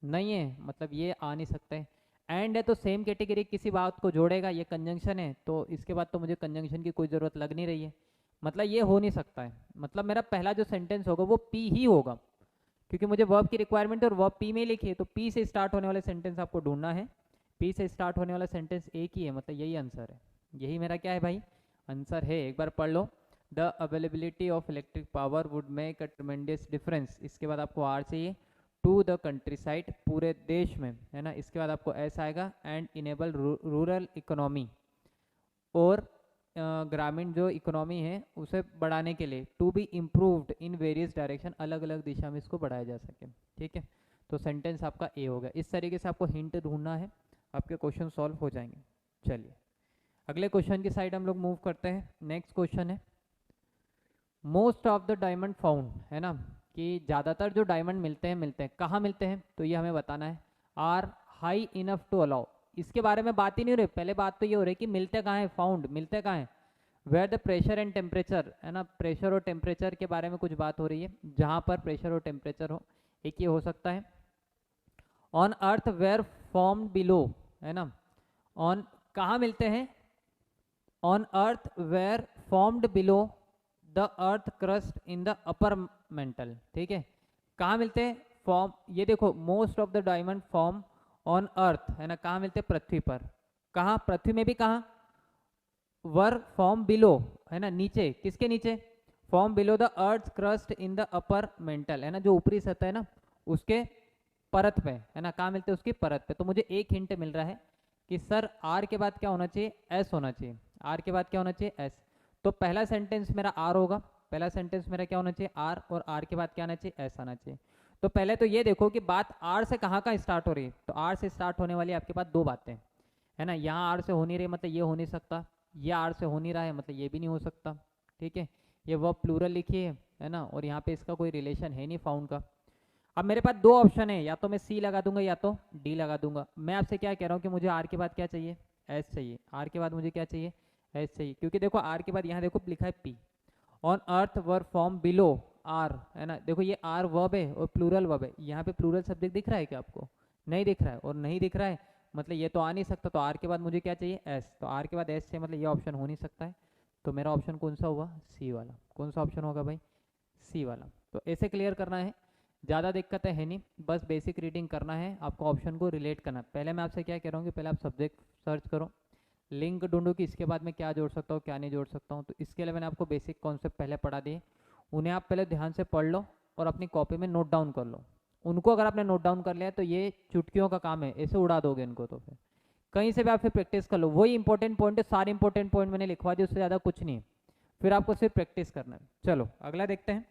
नहीं है, मतलब ये आ नहीं सकता है। एंड है तो सेम कैटेगरी किसी बात को जोड़ेगा, ये कंजंक्शन है, तो इसके बाद तो मुझे कंजंक्शन की कोई ज़रूरत लग नहीं रही है, मतलब ये हो नहीं सकता है। मतलब मेरा पहला जो सेंटेंस होगा वो पी ही होगा, क्योंकि मुझे वर्ब की रिक्वायरमेंट है और वर्ब पी में लिखी है, तो पी से स्टार्ट होने वाले सेंटेंस आपको ढूंढना है। पी से स्टार्ट होने वाला सेंटेंस एक ही है, मतलब यही आंसर है, यही मेरा क्या है भाई, आंसर है। एक बार पढ़ लो, the availability of electric power would make a tremendous difference, इसके बाद आपको आर चाहिए, टू द कंट्री साइड, पूरे देश में, है ना, इसके बाद आपको एस आएगा, एंड इनेबल रूरल इकोनॉमी, और ग्रामीण जो इकोनॉमी है उसे बढ़ाने के लिए, to be improved in various direction, अलग अलग दिशा में इसको बढ़ाया जा सके। ठीक है, तो सेंटेंस आपका ए हो गया। इस तरीके से आपको हिंट ढूंढना है, आपके क्वेश्चन सॉल्व हो जाएंगे। चलिए अगले क्वेश्चन की साइड हम लोग मूव करते हैं। नेक्स्ट क्वेश्चन है, most of the diamond found, है ना, कि ज़्यादातर जो डायमंड मिलते हैं कहाँ मिलते हैं, तो ये हमें बताना है। Are high enough to allow, इसके बारे में बात ही नहीं हो रही, पहले बात तो ये हो रही है कि मिलते कहाँ हैं, फाउंड मिलते कहाँ हैं। Where the pressure and temperature, है ना, प्रेशर और टेम्परेचर के बारे में कुछ बात हो रही है, जहाँ पर प्रेशर और टेम्परेचर हो, एक ये हो सकता है। On earth where form below, है ना, ऑन कहाँ मिलते हैं, on earth where formed below the earth crust in the upper mantle. ठीक है, कहाँ मिलते हैं, फॉर्म, ये देखो most of the diamond form on earth, है ना, कहाँ मिलते हैं, पृथ्वी पर। कहाँ, पृथ्वी में भी कहाँ, वर फॉर्म बिलो, है ना, नीचे, किसके नीचे, form below the earth crust in the upper mental, है ना, जो ऊपरी सतह है ना उसके परत पे, है ना, कहाँ मिलते हैं, उसकी परत पे। तो मुझे एक हिंट मिल रहा है कि सर आर के बाद क्या होना चाहिए, एस होना चाहिए। आर के बाद क्या होना चाहिए, एस। तो पहला सेंटेंस मेरा आर होगा, पहला सेंटेंस मेरा क्या होना चाहिए, आर, और आर के बाद क्या आना चाहिए, एस आना चाहिए। तो पहले तो ये देखो कि बात आर से कहाँ का स्टार्ट हो रही है, तो आर से स्टार्ट होने वाली आपके पास दो बातें, है ना, यहाँ आर से हो नहीं रही, मतलब ये हो नहीं सकता, ये आर से हो नहीं रहा है, मतलब ये भी नहीं हो सकता। ठीक है, ये वर्ब प्लूरल लिखी है ना, और यहाँ पे इसका कोई रिलेशन है नहीं फाउंड का। अब मेरे पास दो ऑप्शन है, या तो मैं सी लगा दूंगा या तो डी लगा दूंगा। मैं आपसे क्या कह रहा हूँ कि मुझे आर के बाद क्या चाहिए, एस चाहिए। आर के बाद मुझे क्या चाहिए, एस चाहिए, क्योंकि देखो आर के बाद यहाँ देखो लिखा है P. On earth where form below R, है ना, देखो ये आर वर्ब है और प्लूरल वर्ब है, यहाँ पे प्लूरल सब्जेक्ट दिख रहा है क्या आपको, नहीं दिख रहा है, और नहीं दिख रहा है मतलब ये तो आ नहीं सकता। तो आर के बाद मुझे क्या चाहिए, एस, तो आर के बाद एस चाहिए, मतलब ये ऑप्शन हो नहीं सकता है। तो मेरा ऑप्शन कौन सा हुआ, सी वाला। कौन सा ऑप्शन होगा भाई, सी वाला। तो ऐसे क्लियर करना है, ज़्यादा दिक्कत है नहीं, बस बेसिक रीडिंग करना है आपको, ऑप्शन को रिलेट करना है। पहले मैं आपसे क्या कह रहा हूँ कि पहले आप सब्जेक्ट सर्च करो, लिंक ढूंढो कि इसके बाद मैं क्या जोड़ सकता हूँ क्या नहीं जोड़ सकता हूँ। तो इसके लिए मैंने आपको बेसिक कॉन्सेप्ट पहले पढ़ा दिए, उन्हें आप पहले ध्यान से पढ़ लो और अपनी कॉपी में नोट डाउन कर लो। उनको अगर आपने नोट डाउन कर लिया तो ये चुटकियों का काम है, ऐसे उड़ा दोगे इनको, तो फिर कहीं से भी आप फिर प्रैक्टिस कर लो। वही इंपॉर्टेंट पॉइंट है, सारे इंपॉर्टेंट पॉइंट मैंने लिखवा दिए, उससे ज़्यादा कुछ नहीं है, फिर आपको सिर्फ प्रैक्टिस करना है। चलो अगला देखते हैं,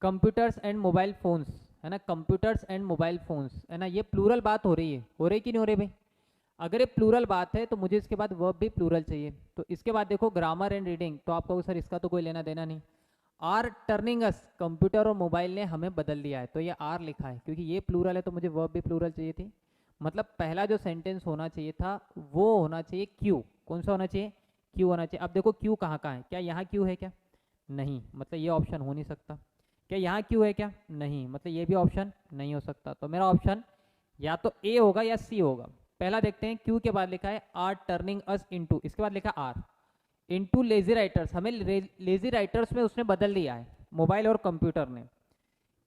कंप्यूटर्स एंड मोबाइल फोन्स, है ना, कंप्यूटर्स एंड मोबाइल फोन्स, है ना, ये प्लूरल बात हो रही है, हो रही कि नहीं हो रही भाई? अगर ये प्लूरल बात है तो मुझे इसके बाद वर्ब भी प्लूरल चाहिए। तो इसके बाद देखो ग्रामर एंड रीडिंग, तो आप कहोगे सर इसका तो कोई लेना देना नहीं। आर टर्निंग अस, कंप्यूटर और मोबाइल ने हमें बदल दिया है, तो ये आर लिखा है क्योंकि ये प्लूरल है तो मुझे वर्ब भी प्लूरल चाहिए थी। मतलब पहला जो सेंटेंस होना चाहिए था वो होना चाहिए क्यू। कौन सा होना चाहिए? क्यू होना चाहिए। अब देखो क्यू कहाँ कहाँ है, क्या यहाँ क्यू है क्या? नहीं, मतलब ये ऑप्शन हो नहीं सकता। क्या यहाँ क्यू है क्या? नहीं, मतलब ये भी ऑप्शन नहीं हो सकता। तो मेरा ऑप्शन या तो ए होगा या सी होगा। पहला देखते हैं, क्यू के बाद लिखा है आर टर्निंग अस इनटू, इसके बाद लिखा आर इनटू लेजी राइटर्स, हमें लेजी राइटर्स में उसने बदल दिया है, मोबाइल और कंप्यूटर ने।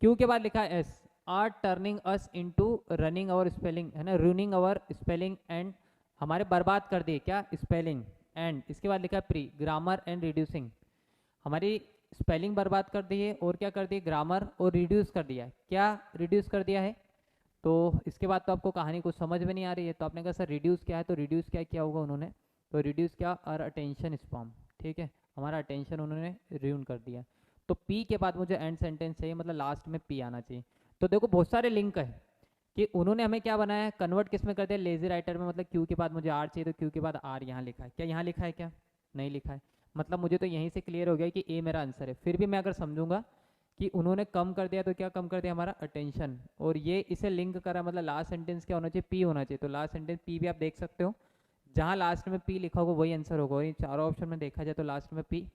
क्यू के बाद लिखा है S, are turning us into running our spelling, है ना, रूनिंग अवर स्पेलिंग एंड, हमारे बर्बाद कर दिए क्या? Spelling and. इसके बाद लिखा है प्री, ग्रामर एंड रिड्यूसिंग, हमारी स्पेलिंग बर्बाद कर दी है और क्या कर दी? ग्रामर, और रिड्यूस कर दिया है। क्या रिड्यूस कर दिया है? तो इसके बाद तो आपको कहानी कुछ समझ में नहीं आ रही है, तो आपने कहा सर रिड्यूस क्या है, तो रिड्यूस क्या किया होगा उन्होंने? तो रिड्यूस क्या? आर अटेंशन स्पैम, ठीक है, हमारा अटेंशन उन्होंने र्यून कर दिया। तो पी के बाद मुझे एंड सेंटेंस चाहिए, मतलब लास्ट में पी आना चाहिए। तो देखो बहुत सारे लिंक है कि उन्होंने हमें क्या बनाया है, कन्वर्ट किस में कर दिया? लेजी राइटर में। मतलब क्यू के बाद मुझे आर चाहिए तो क्यू के बाद आर यहाँ लिखा है, क्या यहाँ लिखा है? क्या नहीं लिखा है। मतलब मुझे तो यहीं से क्लियर हो गया कि ए मेरा आंसर है। फिर भी मैं अगर समझूंगा कि उन्होंने कम कर दिया, तो क्या कम कर दिया? हमारा अटेंशन। और ये इसे लिंक करा, मतलब लास्ट सेंटेंस क्या होना चाहिए? पी होना चाहिए। तो लास्ट सेंटेंस पी भी आप देख सकते हो, जहाँ लास्ट में पी लिखा होगा वही आंसर होगा। और ये चारों ऑप्शन में देखा जाए तो लास्ट में पी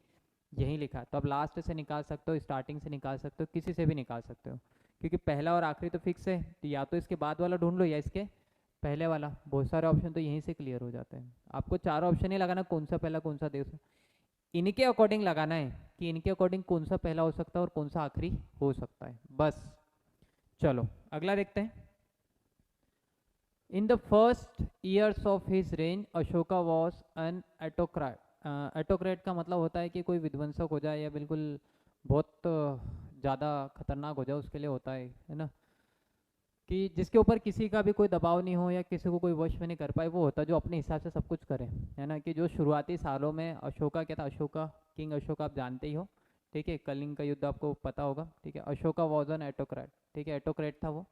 यही लिखा है। तो आप लास्ट से निकाल सकते हो, स्टार्टिंग से निकाल सकते हो, किसी से भी निकाल सकते हो, क्योंकि पहला और आखिरी तो फिक्स है। तो या तो इसके बाद वाला ढूंढ लो या इसके पहले वाला, बहुत सारे ऑप्शन तो यहीं से क्लियर हो जाते हैं। आपको चारों ऑप्शन ही लगाना, कौन सा पहला कौन सा दूसरा, इनके अकॉर्डिंग लगाना है कि इनके अकॉर्डिंग कौन सा पहला हो सकता है और कौन सा आखिरी हो सकता है, बस। चलो अगला देखते हैं। In the first years of his रेंज Ashoka was an autocrat. Autocrat का मतलब होता है कि कोई विध्वंसक हो जाए या बिल्कुल बहुत ज़्यादा खतरनाक हो जाए, उसके लिए होता है ना, कि जिसके ऊपर किसी का भी कोई दबाव नहीं हो या किसी को कोई वश में नहीं कर पाए, वो होता है जो अपने हिसाब से सब कुछ करे, है ना। कि जो शुरुआती सालों में अशोका क्या था, अशोका, किंग अशोका आप जानते ही हो, ठीक है, कलिंग का युद्ध आपको पता होगा, ठीक है। अशोका वॉज एन एटोक्रेट, ठीक है, एटोक्रेट था वो।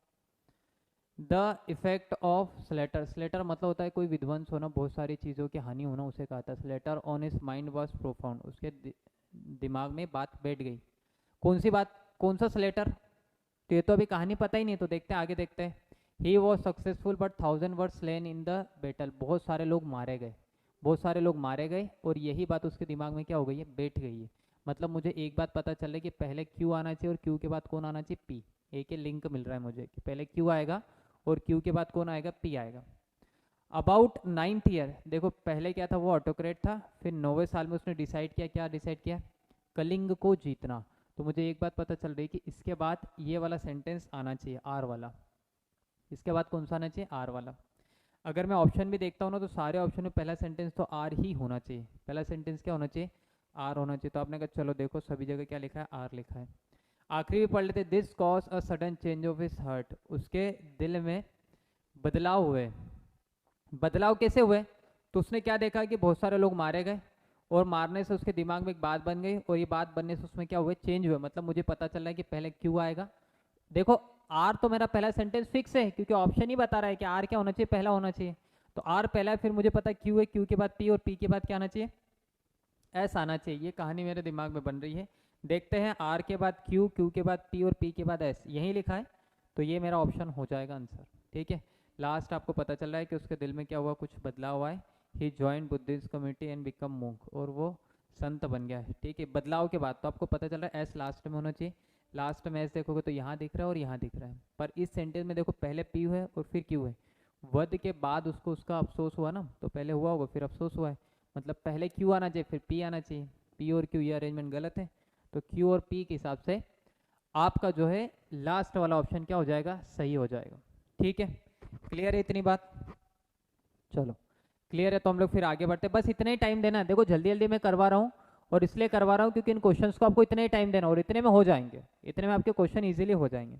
The effect of Slater, Slater मतलब होता है कोई विध्वंस होना, बहुत सारी चीज़ों की हानि होना, उसे कहा था Slater. On his mind was profound, उसके दिमाग में बात बैठ गई। कौन सी बात? कौन सा स्लेटर? तो ये तो अभी कहानी पता ही नहीं, तो देखते हैं आगे देखते हैं। He was successful but 1000 were slain in the battle, बहुत सारे लोग मारे गए, बहुत सारे लोग मारे गए, और यही बात उसके दिमाग में क्या हो गई है? बैठ गई है। मतलब मुझे एक बात पता चल रही है कि पहले क्यू आना चाहिए और क्यू के बाद कौन आना चाहिए? पी। एक ही लिंक मिल रहा है मुझे कि पहले क्यू आएगा और क्यू के बाद कौन आएगा? पी आएगा। अबाउट 9th ईयर, देखो पहले क्या था? वो ऑटोक्रेट था, फिर 9वें साल में उसने डिसाइड किया, क्या डिसाइड किया? कलिंग को जीतना। तो मुझे एक बात पता चल रही है कि इसके बाद ये वाला सेंटेंस आना चाहिए, आर वाला। इसके बाद कौन सा आना चाहिए? आर वाला। अगर मैं ऑप्शन भी देखता हूँ ना, तो सारे ऑप्शन में पहला सेंटेंस तो आर ही होना चाहिए। पहला सेंटेंस क्या होना चाहिए? आर होना चाहिए। तो आपने कहा चलो देखो सभी जगह क्या लिखा है? आर लिखा है। आखिरी भी पढ़ लेते। This cause a sudden change of his heart, उसके दिल में बदलाव हुए। बदलाव कैसे हुए? तो उसने क्या देखा कि बहुत सारे लोग मारे गए, और मारने से उसके दिमाग में एक बात बन गई, और ये बात बनने से उसमें क्या हुए? चेंज हुए। मतलब मुझे पता चल रहा है कि पहले क्यू आएगा। देखो आर तो मेरा पहला सेंटेंस फिक्स है, क्योंकि ऑप्शन ही बता रहा है कि आर क्या होना चाहिए? पहला होना चाहिए। तो आर पहला है, फिर मुझे पता है क्यू है, क्यू के बाद पी, और पी के बाद क्या आना चाहिए? एस आना चाहिए। ये कहानी मेरे दिमाग में बन रही है। देखते हैं, आर के बाद क्यू, क्यू के बाद पी, और पी के बाद एस, यही लिखा है। तो ये मेरा ऑप्शन हो जाएगा आंसर, ठीक है। लास्ट आपको पता चल रहा है कि उसके दिल में क्या हुआ? कुछ बदलाव हुआ है। He join Buddhist community and become monk, और वो संत बन गया है, ठीक है। बदलाव के बाद तो आपको पता चल रहा है एस लास्ट में होना चाहिए। लास्ट में एस देखोगे तो यहाँ दिख रहा है और यहाँ दिख रहा है, पर इस सेंटेंस में देखो पहले पी है और फिर क्यू है। वध के बाद उसको उसका अफसोस हुआ ना, तो पहले हुआ होगा फिर अफसोस हुआ है, मतलब पहले क्यू आना चाहिए फिर पी आना चाहिए। पी और क्यू ये अरेंजमेंट गलत है। तो क्यू और पी के हिसाब से आपका जो है लास्ट वाला ऑप्शन क्या हो जाएगा? सही हो जाएगा, ठीक है। क्लियर है इतनी बात? चलो क्लियर है, तो हम लोग फिर आगे बढ़ते हैं। बस इतना ही टाइम देना है, देखो जल्दी जल्दी मैं करवा रहा हूँ, और इसलिए करवा रहा हूँ क्योंकि इन क्वेश्चंस को आपको इतना ही टाइम देना, और इतने में हो जाएंगे, इतने में आपके क्वेश्चन इजीली हो जाएंगे।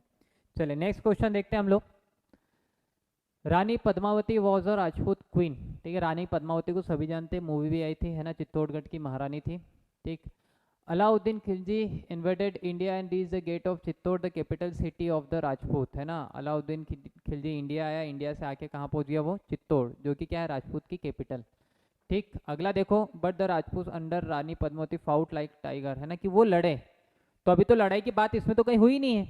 चलिए नेक्स्ट क्वेश्चन देखते हैं हम लोग। Rani Padmavati was a Rajput queen, ठीक है। रानी पद्मावती को सभी जानते हैं, मूवी भी आई थी, है ना, चित्तौड़गढ़ की महारानी थी, ठीक। Alauddin Khilji invaded India and reach the gate of Chittor the capital city of the Rajput, है ना। अलाउद्दीन खिलजी इंडिया आया, इंडिया से आके कहाँ पहुँच गया वो, चित्तौड़, जो कि क्या है, राजपूत की कैपिटल। ठीक, अगला देखो, but the Rajput under Rani Padmavati fought like tiger, है ना, कि वो लड़े। तो अभी तो लड़ाई की बात इसमें तो कहीं हुई नहीं है,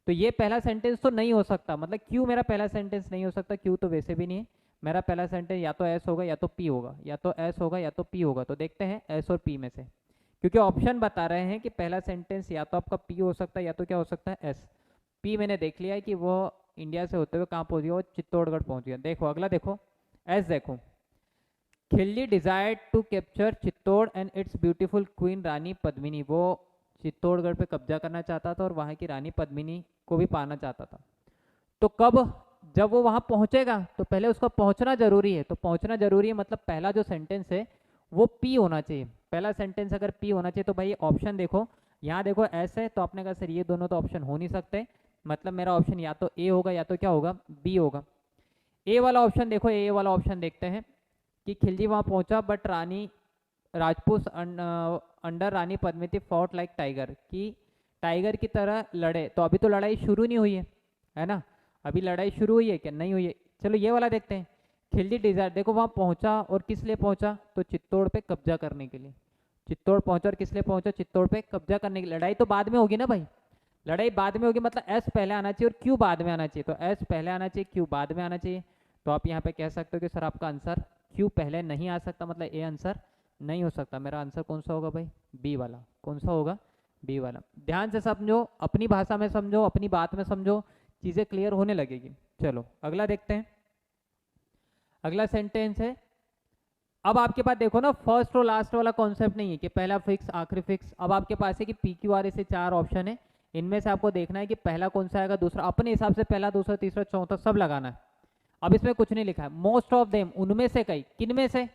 तो ये पहला सेंटेंस तो नहीं हो सकता। मतलब क्यों मेरा पहला सेंटेंस नहीं हो सकता, क्यों तो वैसे भी नहीं है। मेरा पहला सेंटेंस या तो एस होगा या तो पी होगा, या तो एस होगा या तो पी होगा। तो देखते हैं एस और पी में से, क्योंकि ऑप्शन बता रहे हैं कि पहला सेंटेंस या तो आपका पी हो सकता है या तो क्या हो सकता है, एस। पी मैंने देख लिया है कि वो इंडिया से होते हुए कहाँ पहुंच गया, वो चित्तौड़गढ़ पहुंच गया। देखो अगला देखो, एस देखो, Khilji desired to capture Chittor and its beautiful queen Rani Padmini, वो चित्तौड़गढ़ पे कब्जा करना चाहता था और वहाँ की रानी पद्मिनी को भी पाना चाहता था। तो कब, जब वो वहाँ पहुँचेगा तो पहले उसका पहुँचना जरूरी है। तो पहुँचना जरूरी है मतलब पहला जो सेंटेंस है वो पी होना चाहिए। पहला सेंटेंस अगर पी होना चाहिए तो भाई ऑप्शन देखो, यहाँ देखो एस है, तो आपने कहा सर ये दोनों तो ऑप्शन हो नहीं सकते, मतलब मेरा ऑप्शन या तो ए होगा या तो क्या होगा, बी होगा। ए वाला ऑप्शन देखो, ए वाला ऑप्शन देखते हैं कि खिलजी वहाँ पहुँचा but Rani Rajput under Rani Padmini fought like tiger, कि टाइगर की तरह लड़े। तो अभी तो लड़ाई शुरू नहीं हुई है ना, अभी लड़ाई शुरू हुई है क्या, नहीं हुई है। चलो ये वाला देखते हैं, खिलजी डिजायर, देखो वहाँ पहुँचा और किस लिए पहुँचा, तो चित्तौड़ पे कब्जा करने के लिए। चित्तौड़ पहुँचा और किस लिए पहुँचा, चित्तौड़ पे कब्जा करने की। लड़ाई तो बाद में होगी ना भाई, लड़ाई बाद में होगी, मतलब एस पहले आना चाहिए और क्यू बाद में आना चाहिए। तो एस पहले आना चाहिए, क्यू बाद में आना चाहिए। तो आप यहाँ पे कह सकते हो कि सर आपका आंसर क्यू पहले नहीं आ सकता, मतलब ए आंसर नहीं हो सकता। मेरा आंसर कौन सा होगा भाई, बी वाला। कौन सा होगा, बी वाला। ध्यान से समझो, अपनी भाषा में समझो, अपनी बात में समझो, चीज़ें क्लियर होने लगेगी। चलो अगला देखते हैं, अगला सेंटेंस है। अब आपके पास देखो ना, फर्स्ट और लास्ट वाला कॉन्सेप्ट नहीं है कि पहला फिक्स आखिरी फिक्स। अब आपके पास है कि पी क्यू आर से 4 ऑप्शन है, इनमें से आपको देखना है कि पहला कौन सा आएगा, दूसरा अपने हिसाब से पहला दूसरा तीसरा चौथा सब लगाना है। अब इसमें कुछ नहीं लिखा है, मोस्ट ऑफ देम, उनमें से कई, किन में से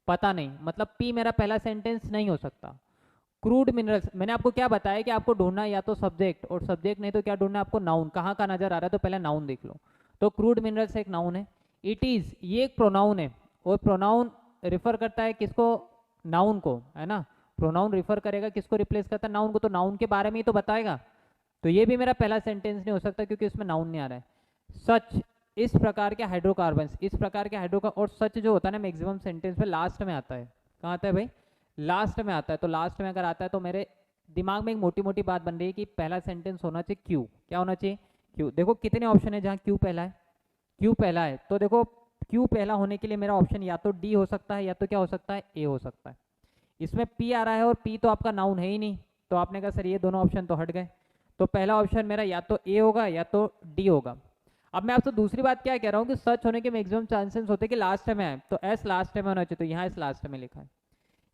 पता नहीं, मतलब पी मेरा पहला सेंटेंस नहीं हो सकता। क्रूड मिनरल्स, मैंने आपको क्या बताया कि आपको ढूंढना या तो सब्जेक्ट, और सब्जेक्ट नहीं तो क्या ढूंढना है आपको, नाउन। कहाँ का नजर आ रहा है, तो पहले नाउन देख लो। तो क्रूड मिनरल्स एक नाउन है। इट इज, ये एक प्रोनाउन है, और प्रोनाउन रिफर करता है किसको, नाउन को, है ना। प्रोनाउन रिफर करेगा किसको, रिप्लेस करता है नाउन को, तो नाउन के बारे में ही तो बताएगा। तो ये भी मेरा पहला सेंटेंस नहीं हो सकता क्योंकि इसमें नाउन नहीं आ रहा है। सच, इस प्रकार के हाइड्रोकार्बन्स, इस प्रकार के हाइड्रोकार्बन, और सच जो होता है ना मैक्सिमम सेंटेंस में लास्ट में आता है। कहाँ आता है भाई, लास्ट में आता है। तो लास्ट में अगर आता है तो मेरे दिमाग में एक मोटी मोटी बात बन रही है कि पहला सेंटेंस होना चाहिए क्यू। क्या होना चाहिए, क्यू। देखो कितने ऑप्शन है जहाँ क्यू पहला है, क्यू पहला है। तो देखो क्यू पहला होने के लिए मेरा ऑप्शन या तो डी हो सकता है या तो क्या हो सकता है, ए हो सकता है। इसमें पी आ रहा है और पी तो आपका नाउन है ही नहीं, तो आपने कहा सर ये दोनों ऑप्शन तो हट गए। तो पहला ऑप्शन मेरा या तो ए होगा या तो डी होगा। अब मैं आपसे दूसरी बात क्या कह रहा हूँ कि सच होने के मैक्सिमम चांसेस होते हैं कि लास्ट में आए, तो एस लास्ट में होना चाहिए, तो यहाँ एस लास्ट में लिखा है।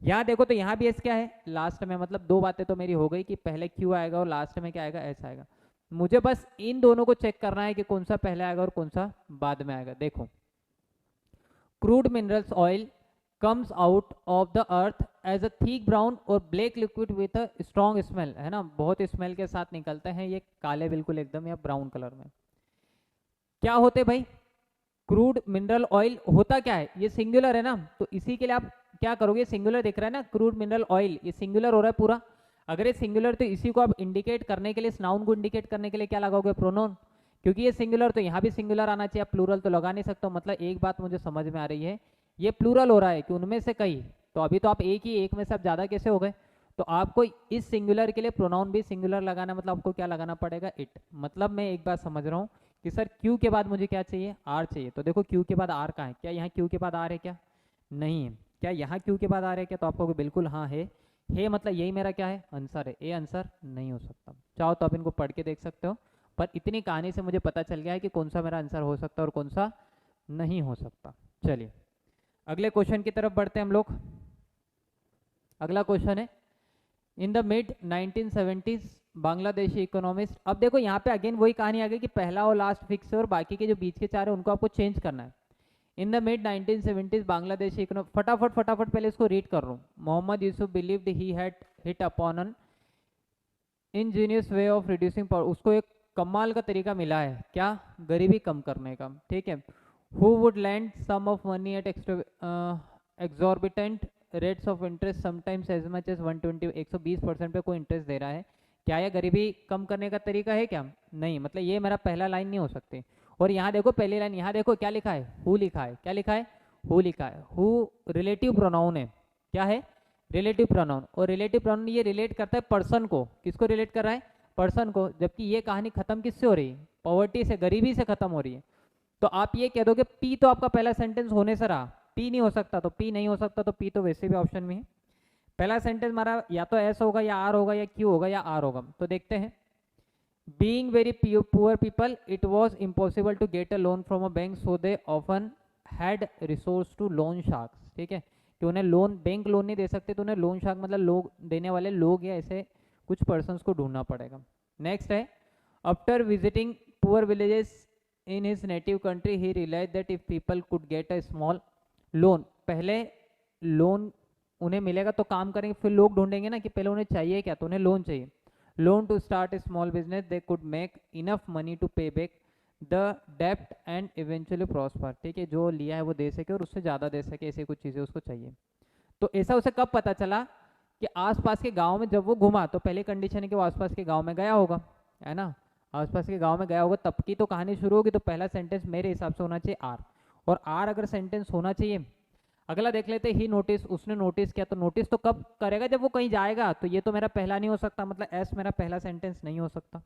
यहाँ देखो तो यहाँ भी एस क्या है, लास्ट में। मतलब दो बातें तो मेरी हो गई कि पहले क्यू आएगा और लास्ट में क्या आएगा, एस आएगा। मुझे बस इन दोनों को चेक करना है कि कौन सा पहले आएगा और कौन सा बाद में आएगा। देखो, crude minerals oil comes out of the earth as a thick brown और black liquid with a strong smell, है ना, बहुत स्मेल के साथ निकलते हैं ये काले बिल्कुल एकदम या ब्राउन कलर में। क्या होते भाई, क्रूड मिनरल ऑयल होता क्या है, ये सिंगुलर है ना, तो इसी के लिए आप क्या करोगे, सिंगुलर दिख रहा है ना, क्रूड मिनरल ऑयल, ये सिंगुलर हो रहा है पूरा। अगर ये सिंगुलर तो इसी को आप इंडिकेट करने के लिए, इस नाउन को इंडिकेट करने के लिए क्या लगाओगे, प्रोनाउन। क्योंकि ये सिंगुलर तो यहाँ भी सिंगुलर आना चाहिए, आप प्लूरल तो लगा नहीं सकते। मतलब एक बात मुझे समझ में आ रही है, ये प्लूरल हो रहा है कि उनमें से कई, तो अभी तो आप एक ही, एक में से आप ज़्यादा कैसे हो गए। तो आपको इस सिंगुलर के लिए प्रोनाउन भी सिंगुलर लगाना, मतलब आपको क्या लगाना पड़ेगा, इट। मतलब मैं एक बात समझ रहा हूँ कि सर क्यू के बाद मुझे क्या चाहिए, आर चाहिए। तो देखो क्यू के बाद आर कहाँ है, क्या यहाँ क्यू के बाद आर है, क्या नहीं है। क्या यहाँ क्यू के बाद आर है क्या, तो आपको बिल्कुल हाँ है। मतलब यही मेरा क्या है, आंसर है। ए आंसर नहीं हो सकता। चाहो तो आप इनको पढ़ के देख सकते हो, पर इतनी कहानी से मुझे पता चल गया है कि कौन सा मेरा आंसर हो सकता है और कौन सा नहीं हो सकता। चलिए अगले क्वेश्चन की तरफ बढ़ते हैं हम लोग। अगला क्वेश्चन है, in the mid 1970s Bangladeshi economist. अब देखो यहाँ पे अगेन वही कहानी आ गई कि पहला और लास्ट फिक्स है और बाकी के जो बीच के चार है उनको आपको चेंज करना है। In the mid 1970s Bangladeshi economist, फटाफट पहले इसको रीड कर रहा हूँ। Mohammad Yusuf believed he had hit upon an ingenious way of reducing power, उसको एक कमाल का तरीका मिला है, क्या, गरीबी कम करने का। ठीक है, who would lend some of money at exorbitant rates of interest sometimes as much as 120% पे कोई इंटरेस्ट दे रहा है। क्या यह गरीबी कम करने का तरीका है क्या? नहीं, मतलब ये मेरा पहला लाइन नहीं हो सकती। और यहाँ देखो पहली लाइन, यहाँ देखो क्या लिखा है, हु लिखा है। क्या लिखा है? हु लिखा है। हु रिलेटिव प्रोनाउन है। क्या है? Relative pronoun. और रिलेटिव प्रोनाउन ये रिलेट करता है पर्सन को। किसको रिलेट कर रहा है? पर्सन को। जबकि ये कहानी खत्म किससे हो रही है? पॉवर्टी से, गरीबी से खत्म हो रही है। तो आप ये कह दोगे पी तो आपका पहला सेंटेंस होने से रहा, पी नहीं हो सकता, तो पी नहीं हो सकता, तो पी तो वैसे भी ऑप्शन में है। पहला सेंटेंस हमारा या तो एस होगा या आर होगा या क्यू होगा या आर होगा। तो देखते हैं। Being very poor people it was impossible to get a loan from a bank, so they often had resource to loan sharks. ठीक है, कि उन्हें लोन, बैंक लोन नहीं दे सकते तो उन्हें लोन शार्क मतलब लोग देने वाले लोग या ऐसे कुछ पर्सन्स को ढूंढना पड़ेगा। नेक्स्ट है, after visiting poor villages in his native country he realized that if people could get a small loan, पहले लोन उन्हें मिलेगा तो काम करेंगे, फिर लोग ढूंढेंगे ना कि पहले उन्हें चाहिए क्या, तो उन्हें लोन चाहिए। Loan to start a small business, they could make enough money to pay back the डेप्ट एंड इवेंचुअली प्रॉस्पर। ठीक है, जो लिया है वो दे सके और उससे ज़्यादा दे सके, ऐसी कुछ चीज़ें उसको चाहिए। तो ऐसा उसे कब पता चला? कि आसपास के गाँव में जब वो घुमा तो पहले कंडीशन है कि वो आसपास के गाँव में गया होगा, है ना, आसपास के गांव में गया होगा, तब की तो कहानी शुरू होगी। तो पहला सेंटेंस मेरे हिसाब से होना चाहिए आर, और आर अगर सेंटेंस होना चाहिए। अगला देख लेते, ही नोटिस, उसने नोटिस किया। तो नोटिस तो कब करेगा? जब वो कहीं जाएगा। तो ये तो मेरा पहला नहीं हो सकता, मतलब एस मेरा पहला सेंटेंस नहीं हो सकता।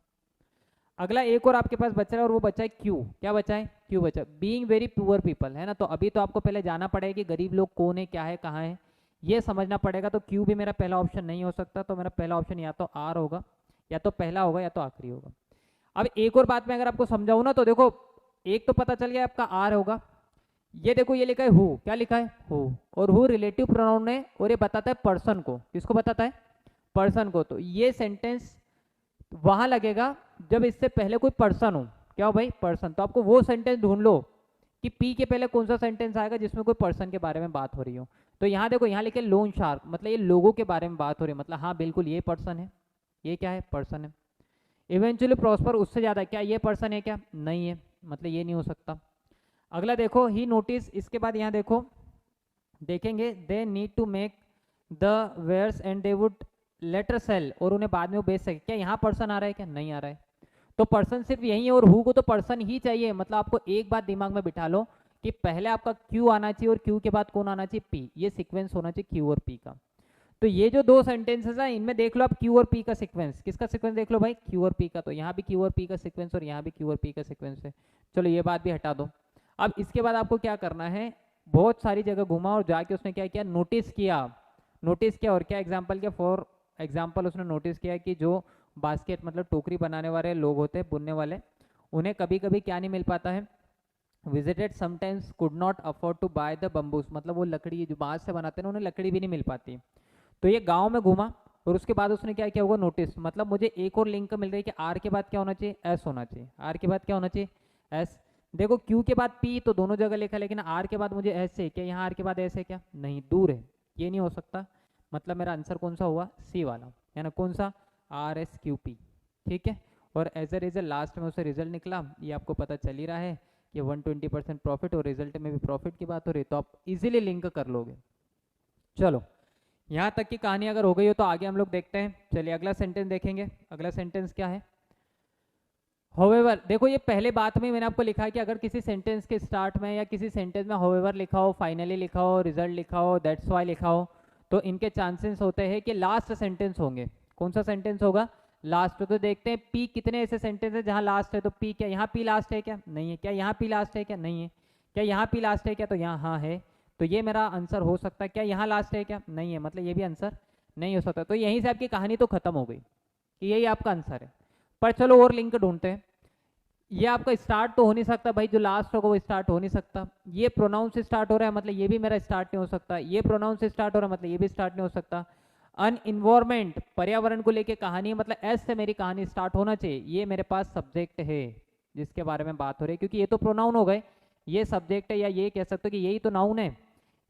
अगला एक और आपके पास बचा है, और वो बचा है क्यू। क्या बचा है? क्यू बचा। बीइंग वेरी पुअर पीपल, है ना, तो अभी तो आपको पहले जाना पड़ेगा कि गरीब लोग कौन है, क्या है, कहाँ है, ये समझना पड़ेगा। तो क्यू भी मेरा पहला ऑप्शन नहीं हो सकता। तो मेरा पहला ऑप्शन या तो आर होगा, या तो पहला होगा, या तो आखिरी होगा। अब एक और बात मैं अगर आपको समझाऊं ना, तो देखो एक तो पता चल गया आपका आर होगा। ये देखो ये लिखा है हु। क्या लिखा है? हु। और हु रिलेटिव प्रोनाउन है, और ये बताता है पर्सन को। किसको बताता है? पर्सन को। तो ये सेंटेंस वहां लगेगा जब इससे पहले कोई पर्सन हो। क्या हो भाई? पर्सन। तो आपको वो सेंटेंस ढूंढ लो कि पी के पहले कौन सा सेंटेंस आएगा जिसमें कोई पर्सन के बारे में बात हो रही हो। तो यहाँ देखो, यहाँ लिखे लोन शार्क, मतलब ये लोगों के बारे में बात हो रही है, मतलब हाँ बिल्कुल ये पर्सन है। ये क्या है? पर्सन है। इवेंचुअली प्रॉस्पर, उससे ज्यादा, क्या ये पर्सन है? क्या नहीं है, मतलब ये नहीं हो सकता। अगला देखो, ही नोटिस, इसके बाद यहाँ देखो देखेंगे, they need to make the wares and they would later sell, और उन्हें बाद में वो बेच सके। क्या यहाँ पर्सन आ रहा है? क्या नहीं आ रहा है। तो पर्सन सिर्फ यही है, और हु को तो पर्सन ही चाहिए। मतलब आपको एक बात दिमाग में बिठा लो कि पहले आपका क्यू आना चाहिए, और क्यू के बाद कौन आना चाहिए? पी। ये सीक्वेंस होना चाहिए क्यू और पी का। तो ये जो दो सेंटेंसेस है, इनमें देख लो आप क्यू और पी का सीक्वेंस। किसका सीक्वेंस देख लो भाई? क्यू और पी का। तो यहाँ भी क्यू और पी का सीक्वेंस, और यहाँ भी क्यू और पी का सीक्वेंस है। चलो ये बात भी हटा दो। अब इसके बाद आपको क्या करना है, बहुत सारी जगह घुमा और जाके उसने क्या किया? नोटिस किया। नोटिस किया और क्या एग्जाम्पल किया? फॉर एग्जाम्पल उसने नोटिस किया कि जो बास्केट मतलब टोकरी बनाने वाले लोग होते हैं, बुनने वाले, उन्हें कभी कभी क्या नहीं मिल पाता है? Visited sometimes could not afford to buy the bamboos, मतलब वो लकड़ी जो बांस से बनाते हैं ना, उन्हें लकड़ी भी नहीं मिल पाती। तो ये गांव में घूमा, और उसके बाद उसने क्या किया होगा? नोटिस। मतलब मुझे एक और लिंक मिल रही है कि आर के बाद क्या होना चाहिए? एस होना चाहिए। आर के बाद क्या होना चाहिए? एस। देखो क्यू के बाद पी तो दोनों जगह लिखा, लेकिन आर के बाद मुझे एस है। क्या यहाँ आर के बाद एस है? क्या नहीं, दूर है, ये नहीं हो सकता। मतलब मेरा आंसर कौन सा हुआ? सी वाला, है ना। कौन सा? R S Q P. ठीक है, और एज ए रिजल्ट लास्ट में उसे रिजल्ट निकला, ये आपको पता चल ही रहा है कि 120% प्रॉफिट, और रिजल्ट में भी प्रॉफिट की बात हो रही है, तो आप इजीली लिंक कर लोगे। चलो यहाँ तक की कहानी अगर हो गई हो तो आगे हम लोग देखते हैं। चलिए अगला सेंटेंस देखेंगे। अगला सेंटेंस क्या है? होवेवर। देखो ये पहले बात में मैंने आपको लिखा है कि अगर किसी सेंटेंस के स्टार्ट में या किसी सेंटेंस में होवेवर लिखा हो, फाइनली लिखा हो, रिजल्ट लिखा हो, दैट्स वाई लिखा हो, तो इनके चांसेस होते हैं कि लास्ट सेंटेंस होंगे। कौन सा सेंटेंस होगा? लास्ट। तो देखते हैं पी कितने ऐसे सेंटेंस है जहाँ लास्ट है। तो पी, क्या यहाँ पी लास्ट है? क्या नहीं है। क्या यहाँ पी लास्ट है? क्या नहीं है। क्या यहाँ पी लास्ट है? क्या तो यहाँ हाँ है। तो ये मेरा आंसर हो सकता है। क्या यहाँ लास्ट है? क्या नहीं है, मतलब ये भी आंसर नहीं हो सकता। तो यहीं से आपकी कहानी तो खत्म हो गई कि यही आपका आंसर है। पर चलो और लिंक ढूंढते हैं। ये आपका स्टार्ट तो हो नहीं सकता भाई, जो लास्ट होगा वो स्टार्ट हो नहीं सकता। ये प्रोनाउन से स्टार्ट हो रहा है, मतलब ये भी मेरा स्टार्ट नहीं हो सकता। ये प्रोनाउन से स्टार्ट हो रहा है, मतलब ये भी स्टार्ट नहीं हो सकता। अन इन्वायरमेंट, पर्यावरण को लेके कहानी, मतलब एस से मेरी कहानी स्टार्ट होना चाहिए। ये मेरे पास सब्जेक्ट है जिसके बारे में बात हो रही है, क्योंकि ये तो प्रोनाउन हो गए, ये सब्जेक्ट है, या ये कह सकते हो कि यही तो नाउन है।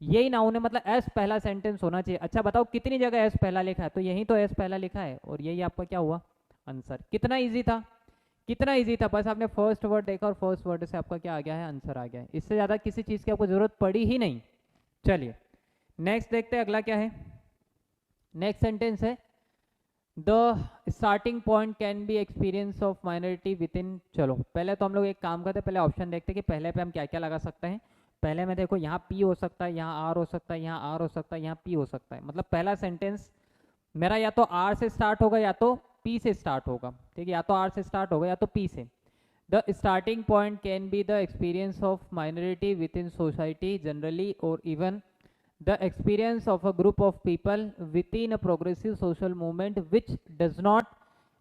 यही नाउन है, मतलब एस पहला सेंटेंस होना चाहिए। अच्छा बताओ कितनी जगह एस पहला लिखा है? तो यही तो एस पहला लिखा है, और यही आपका क्या हुआ? आंसर। कितना इजी था, कितना इजी था। बस आपने फर्स्ट वर्ड देखा और फर्स्ट वर्ड से आपका क्या आ गया है? आंसर आ गया है। इससे ज़्यादा किसी चीज़ की आपको ज़रूरत पड़ी ही नहीं। चलिए नेक्स्ट देखते हैं अगला क्या है। नेक्स्ट सेंटेंस है the starting point can be experience of minority with in. चलो पहले तो हम लोग एक काम करते हैं, पहले ऑप्शन देखते हैं कि पहले पे हम क्या क्या लगा सकते हैं। पहले में देखो यहाँ पी हो सकता है, यहाँ आर हो सकता है, यहाँ आर हो सकता है, यहाँ पी हो सकता है। मतलब पहला सेंटेंस मेरा या तो आर से स्टार्ट होगा या तो पी से स्टार्ट होगा, ठीक है, या तो आर से स्टार्ट होगा या तो पी से। The starting point can be the experience of minority with in society generally और even the experience of a group of people within a progressive social movement which does not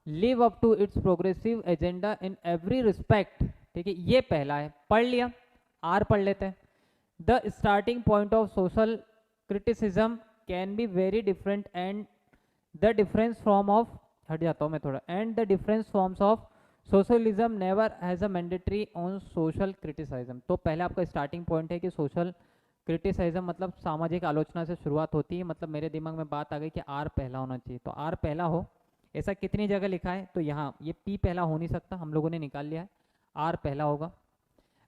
live up to its progressive agenda in every respect। ठीक है, ये पहला है, पढ़ लिया। Are पढ़ लेते हैं। the starting point of social criticism can be very different and the difference form of, हट जाता हूँ मैं थोड़ा, and the different forms of socialism never has a mandatory on social criticism। तो पहले आपका स्टार्टिंग पॉइंट है कि सोशल क्रिटिसाइज्म मतलब सामाजिक आलोचना से शुरुआत होती है। मतलब मेरे दिमाग में बात आ गई कि आर पहला होना चाहिए, तो आर पहला हो। ऐसा कितनी जगह लिखा है, तो यहाँ ये पी पहला हो नहीं सकता, हम लोगों ने निकाल लिया है, आर पहला होगा।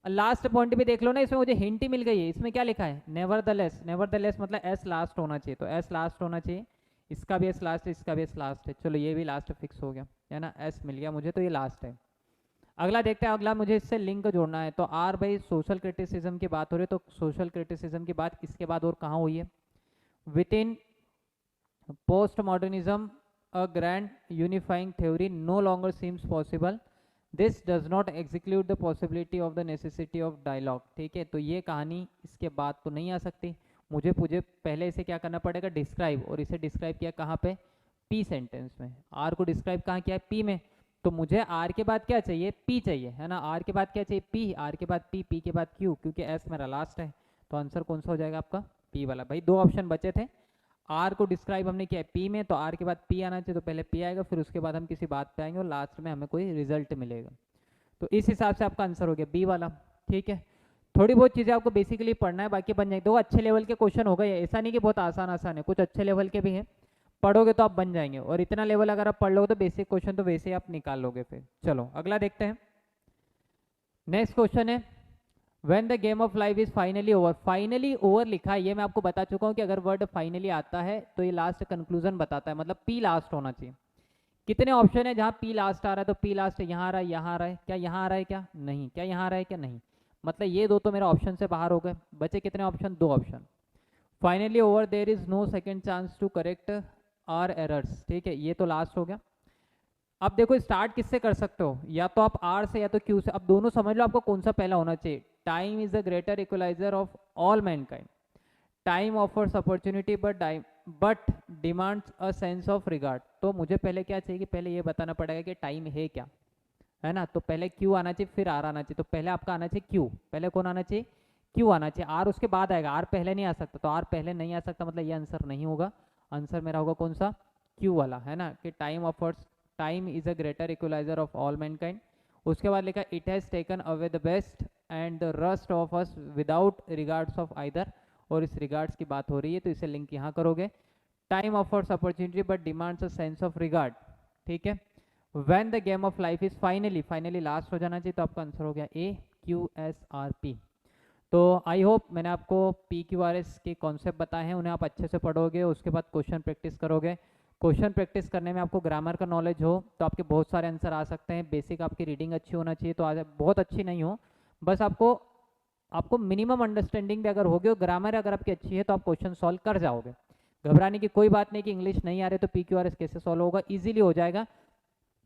लास्ट पॉइंट भी देख लो ना, इसमें मुझे हिंट ही मिल गई है। इसमें क्या लिखा है, नेवरदलेस। नेवरदलेस मतलब एस लास्ट होना चाहिए, तो एस लास्ट होना चाहिए। इसका भी एस लास्ट है, इसका भी एस लास्ट है। चलो ये भी लास्ट फिक्स हो गया है ना, एस मिल गया मुझे, तो ये लास्ट है। अगला देखते हैं, अगला मुझे इससे लिंक जोड़ना है। तो आर भाई सोशल क्रिटिसिज्म की बात हो रही है, तो सोशल क्रिटिसिज्म की बात इसके बाद और कहाँ हुई है, within postmodernism a grand unifying theory no longer seems possible, this does not execute the possibility of the necessity of dialogue. ठीक है, तो ये कहानी इसके बाद तो नहीं आ सकती, मुझे पहले इसे क्या करना पड़ेगा, डिस्क्राइब। और इसे डिस्क्राइब किया कहाँ पे, पी सेंटेंस में। आर को डिस्क्राइब कहाँ किया है, पी में। तो मुझे आर के बाद क्या चाहिए, पी चाहिए, है ना। आर के बाद क्या चाहिए, पी। आर के बाद पी, पी के बाद क्यू, क्योंकि एस मेरा लास्ट है। तो आंसर कौन सा हो जाएगा आपका, पी वाला। भाई दो ऑप्शन बचे थे, आर को डिस्क्राइब हमने किया पी में, तो आर के बाद पी आना चाहिए, तो पहले पी आएगा, फिर उसके बाद हम किसी बात पे आएंगे और लास्ट में हमें कोई रिजल्ट मिलेगा। तो इस हिसाब से आपका आंसर हो गया बी वाला। ठीक है, थोड़ी बहुत चीज़ें आपको बेसिकली पढ़ना है, बाकी बन जाएंगे। तो अच्छे लेवल के क्वेश्चन हो गए, ऐसा नहीं कि बहुत आसान आसान है, कुछ अच्छे लेवल के भी हैं, पढ़ोगे तो आप बन जाएंगे। और इतना लेवल अगर आप पढ़ लोगे तो बेसिक क्वेश्चन तो वैसे ही आप निकाल लोगे फिर। चलो अगला देखते हैं। नेक्स्ट क्वेश्चन है when the game of life is finally over. Finally over लिखा है, ये मैं आपको बता चुका हूँ कि अगर वर्ड फाइनली आता है तो ये लास्ट कंक्लूजन बताता है, मतलब पी लास्ट होना चाहिए। कितने ऑप्शन है जहाँ पी लास्ट आ रहा है, तो पी लास्ट यहाँ आ रहा है, यहाँ आ रहा है क्या, यहाँ आ रहा है क्या, नहीं, क्या यहाँ आ रहा है क्या, नहीं। मतलब ये दो तो मेरा ऑप्शन से बाहर हो गए, बचे कितने ऑप्शन, दो option. Finally over there is no second chance to correct our errors. ठीक है, ये तो लास्ट हो गया। अब देखो स्टार्ट किससे कर सकते हो, या तो आप आर से या तो क्यू से। अब दोनों समझ लो आपको कौन सा पहला होना चाहिए। Time is the greater equaliser of all mankind, time offers opportunity but demands a sense of regard. तो मुझे पहले क्या चाहिए कि पहले ये बताना पड़ेगा कि टाइम है क्या, है ना। तो पहले क्यू आना चाहिए, फिर आर आना चाहिए। तो पहले आपका आना चाहिए क्यू, पहले कौन आना चाहिए, क्यू आना चाहिए। आर उसके बाद आएगा, आर पहले नहीं आ सकता। तो आर पहले नहीं आ सकता, मतलब ये आंसर नहीं होगा। आंसर मेरा होगा कौन सा, क्यू वाला, है ना, कि time offers, time is a greater equaliser of all mankind. उसके बाद लिखा it has taken away the best and the rest of us without regards of either. और इस रिगार्ड्स की बात हो रही है तो इसे लिंक यहाँ करोगे। Time offers opportunity but demands a sense of regard. ठीक है, when the game of life is finally, finally last हो जाना चाहिए। तो आपका आंसर हो गया ए, क्यू एस आर पी। तो आई होप मैंने आपको पी क्यू आर एस के कॉन्सेप्ट बताए हैं, उन्हें आप अच्छे से पढ़ोगे, उसके बाद क्वेश्चन प्रैक्टिस करोगे। क्वेश्चन प्रैक्टिस करने में आपको ग्रामर का नॉलेज हो तो आपके बहुत सारे आंसर आ सकते हैं। बेसिक आपकी रीडिंग अच्छी होना चाहिए, तो आज बहुत अच्छी नहीं हो, बस आपको मिनिमम अंडरस्टैंडिंग भी अगर होगी, ग्रामर अगर आपकी अच्छी है तो आप क्वेश्चन सॉल्व कर जाओगे। घबराने की कोई बात नहीं कि इंग्लिश नहीं आ रही तो पी क्यू आर एस कैसे सॉल्व होगा, ईजिली हो जाएगा।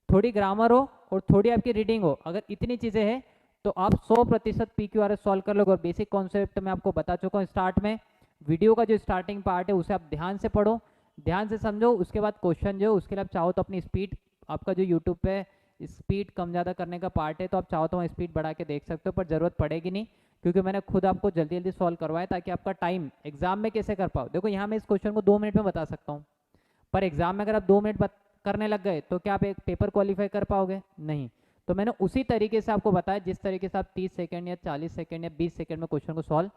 थोड़ी ग्रामर हो और थोड़ी आपकी रीडिंग हो, अगर इतनी चीज़ें हैं तो आप 100% P Q R S solve कर लोगे। और बेसिक कॉन्सेप्ट मैं आपको बता चुका हूँ स्टार्ट में। वीडियो का जो स्टार्टिंग पार्ट है उसे आप ध्यान से पढ़ो, ध्यान से समझो, उसके बाद क्वेश्चन जो उसके लिए आप चाहो तो अपनी स्पीड, आपका जो यूट्यूब पे स्पीड कम ज़्यादा करने का पार्ट है तो आप चाहो तो वहाँ स्पीड बढ़ा के देख सकते हो, पर ज़रूरत पड़ेगी नहीं, क्योंकि मैंने खुद आपको जल्दी जल्दी सॉल्व करवाया ताकि आपका टाइम एग्जाम में कैसे कर पाओ। देखो यहाँ मैं इस क्वेश्चन को 2 मिनट में बता सकता हूँ, पर एग्जाम में अगर आप 2 मिनट करने लग गए तो क्या आप एक पेपर क्वालिफाई कर पाओगे, नहीं। तो मैंने उसी तरीके से आपको बताया जिस तरीके से आप 30 सेकंड या 40 सेकंड या 20 सेकंड में क्वेश्चन को सॉल्व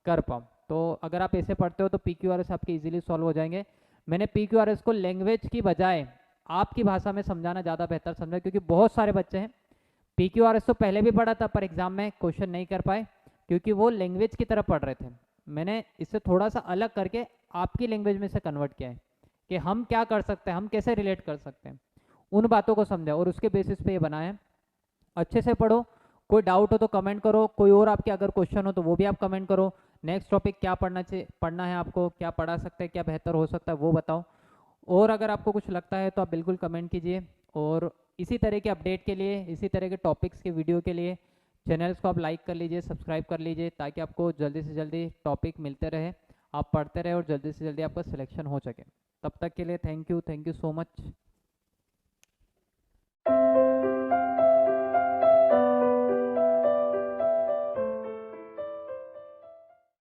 कर पाओ। तो अगर आप ऐसे पढ़ते हो तो पी क्यू आर एस आपके इजीली सॉल्व हो जाएंगे। मैंने पी क्यू आर एस को लैंग्वेज की बजाय आपकी भाषा में समझाना ज़्यादा बेहतर समझा, क्योंकि बहुत सारे बच्चे हैं पी क्यू आर एस तो पहले भी पढ़ा था पर एग्जाम में क्वेश्चन नहीं कर पाए, क्योंकि वो लैंग्वेज की तरफ पढ़ रहे थे। मैंने इसे थोड़ा सा अलग करके आपकी लैंग्वेज में से कन्वर्ट किया है कि हम क्या कर सकते हैं, हम कैसे रिलेट कर सकते हैं, उन बातों को समझा और उसके बेसिस पे ये बनाया है। अच्छे से पढ़ो, कोई डाउट हो तो कमेंट करो, कोई और आपके अगर क्वेश्चन हो तो वो भी आप कमेंट करो। नेक्स्ट टॉपिक क्या पढ़ना चाहिए, पढ़ना है आपको, क्या पढ़ा सकते हैं, क्या बेहतर हो सकता है वो बताओ। और अगर आपको कुछ लगता है तो आप बिल्कुल कमेंट कीजिए। और इसी तरह के अपडेट के लिए, इसी तरह के टॉपिक्स के वीडियो के लिए चैनल्स को आप लाइक कर लीजिए, सब्सक्राइब कर लीजिए, ताकि आपको जल्दी से जल्दी टॉपिक मिलते रहे, आप पढ़ते रहे और जल्दी से जल्दी आपका सिलेक्शन हो सके। तब तक के लिए थैंक यू सो मच।